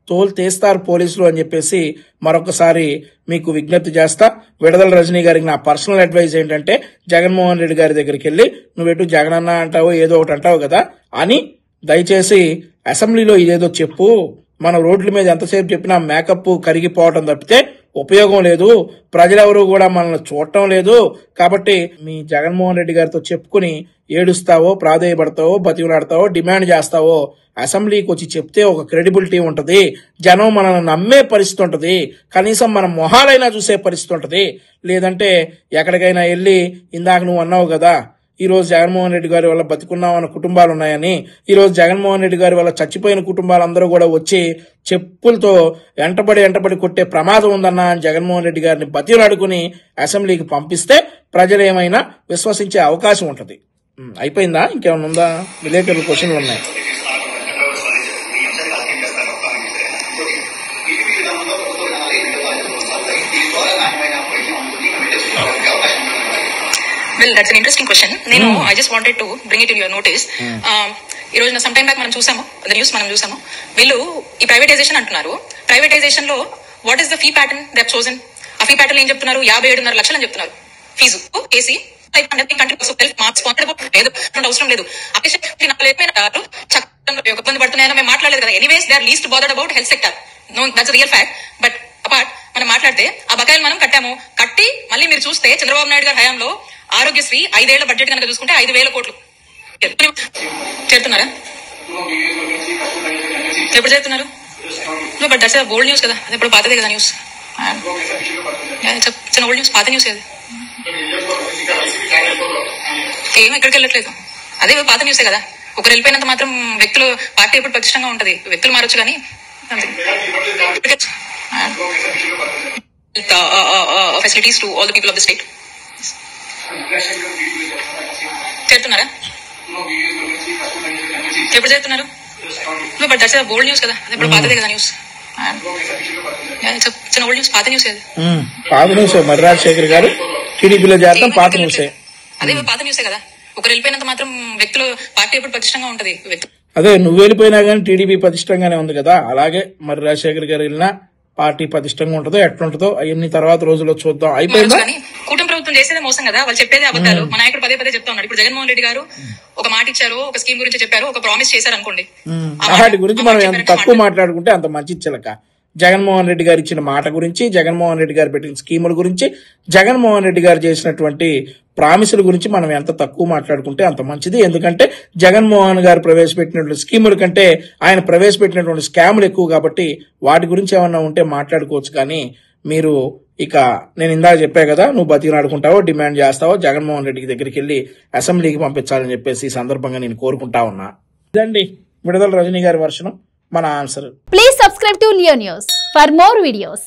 తోలు తీస్తారు పోలీసులు అని చెప్పేసి మరొకసారి మీకు విజ్ఞప్తి చేస్తా. విడుదల రజనీ గారికి నా పర్సనల్ అడ్వైజ్ ఏంటంటే, జగన్మోహన్ రెడ్డి గారి దగ్గరికి వెళ్ళి నువ్వెటు జగనన్న అంటావు ఏదో ఒకటి అంటావు కదా అని దయచేసి అసెంబ్లీలో ఇదేదో చెప్పు. మన రోడ్ల మీద ఎంతసేపు చెప్పినా మేకప్ కరిగిపోవటం తప్పితే ఉపయోగం లేదు. ప్రజలెవరూ కూడా మనల్ని చూడటం లేదు. కాబట్టి మీ జగన్మోహన్ రెడ్డి గారితో చెప్పుకుని ఏడుస్తావో, ప్రాధేయపడతావో, బతిమలాడతావో, డిమాండ్ చేస్తావో అసెంబ్లీకి వచ్చి చెప్తే ఒక క్రెడిబిలిటీ ఉంటది. జనం మనల్ని నమ్మే పరిస్థితి ఉంటది. కనీసం మన మొహాలైనా చూసే పరిస్థితి ఉంటది. లేదంటే ఎక్కడికైనా వెళ్ళి ఇందాక నువ్వు అన్నావు కదా, ఈ రోజు జగన్మోహన్ రెడ్డి గారి వల్ల బతికున్నామన్న కుటుంబాలు ఉన్నాయని, ఈ రోజు జగన్మోహన్ రెడ్డి గారి వల్ల చచ్చిపోయిన కుటుంబాలందరూ కూడా వచ్చి చెప్పులతో ఎంటబడి కొట్టే ప్రమాదం ఉందన్న అని జగన్మోహన్ రెడ్డి గారిని బతిలాడుకుని అసెంబ్లీకి పంపిస్తే ప్రజలు ఏమైనా విశ్వసించే అవకాశం ఉంటది. అయిపోయిందా? ఇంకేమైనా ఉందా? విలేకరుల క్వశ్చన్లు ఉన్నాయి.
Well, that's an interesting question. I just wanted to bring it in your notice. ఈ రోజున సమ్ టైమ్ బ్యాక్ మనం చూసాము వీళ్ళు ఈ ప్రైవేటైజేషన్ అంటున్నారు. ప్రైవేటైజేషన్ లో what is the fee pattern they have chosen? ఆ ఫీ ప్యాటర్న్ ఏం చెప్తున్నారు? 57.5 లక్షలు అని చెప్తున్నారు ఫీజు. కేసీ అవసరం లేదు. ఇబ్బంది పడుతున్నాయని మేము మాట్లాడలేదు కదా. Anyways they are least bothered about health sector. No, that's real fact. But apart మనం మాట్లాడితే ఆ బకాయిలు మనం కట్టి మళ్ళీ మీరు చూస్తే చంద్రబాబు నాయుడు గారి హయాంలో ఆరోగ్యశ్రీ 5 ఏళ్ల బడ్జెట్ కనుక చూసుకుంటే 5,000 కోట్లు చేరుతున్నారా? ఎప్పుడు చేరుతున్నారు? బట్ దట్స్ ఓల్డ్ న్యూస్ కదా, అది ఇప్పుడు పాతదే కదా న్యూస్. చిన్న ఓల్డ్ న్యూస్, పాత న్యూస్ అది. ఏం ఎక్కడికి వెళ్ళట్లేదు, అదే పాత న్యూసే కదా. ఒకరు వెళ్ళిపోయినంత మాత్రం వ్యక్తులు పార్టీ ఎప్పుడు పటిష్టంగా ఉంటది. వ్యక్తులు మారొచ్చు కానీ facilities to all the people of the state. చేరుతున్నారా? ఎప్పుడు చేరుతున్నారు? బట్ దట్స్ ఓల్డ్ న్యూస్ కదా, అది ఇప్పుడు పాతదే కదా న్యూస్. చిన్న ఓల్డ్ న్యూస్, పాత న్యూస్ అది.
పాత న్యూస్. మరి రాజశేఖర్ గారు టీడీపీలో చేరడం పాత న్యూసే.
అదే పాత న్యూసే కదా. ఒకరు వెళ్ళిపోయినంత మాత్రం వ్యక్తులు పార్టీ ఎప్పుడు పటిష్టంగా ఉంటది.
అదే నువ్వు వెళ్ళిపోయినా కానీ టీడీపీ పటిష్టంగానే ఉంది కదా. అలాగే మరి రాజశేఖర్ గారు వెళ్ళినా పార్టీ పటిష్టంగా ఉంటుందో ఎట్లుంటుందో అవన్నీ తర్వాత రోజుల్లో చూద్దాం. అయిపోయిందా?
కూటమి ప్రభుత్వం చేసేదే మోసం కదా, వాళ్ళు చెప్పేదే అబద్ధాలు. మా నాయకుడు పదే చెప్తా ఉన్నాడు. ఇప్పుడు జగన్మోహన్ రెడ్డి గారు ఒక మాట ఇచ్చారు, ఒక స్కీమ్ గురించి చెప్పారు, ఒక ప్రామిస్ చేశారు అనుకోండి.
వాటి గురించి మనం ఎంత తక్కువ మాట్లాడుకుంటే అంత మంచి చిలక. జగన్మోహన్ రెడ్డి గారు ఇచ్చిన మాట గురించి, జగన్మోహన్ రెడ్డి గారు పెట్టిన స్కీముల గురించి, జగన్మోహన్ రెడ్డి గారు చేసినటువంటి ప్రామిసుల గురించి మనం ఎంత తక్కువ మాట్లాడుకుంటే అంత మంచిది. ఎందుకంటే జగన్మోహన్ గారు ప్రవేశపెట్టినటువంటి స్కీముల కంటే ఆయన ప్రవేశపెట్టినటువంటి స్కాములు ఎక్కువ కాబట్టి వాటి గురించి ఏమన్నా ఉంటే మాట్లాడుకోవచ్చు. కానీ మీరు ఇక నేను ఇందాక చెప్పా కదా, నువ్వు బతికినాడుకుంటావో, డిమాండ్ చేస్తావో, జగన్మోహన్ రెడ్డి దగ్గరికి వెళ్ళి అసెంబ్లీకి పంపించాలని చెప్పేసి ఈ సందర్భంగా నేను కోరుకుంటా ఉన్నా. ఇదండి విడుదల రజనీ గారి వర్షం, మన answer.
Please subscribe to Leo news for more videos.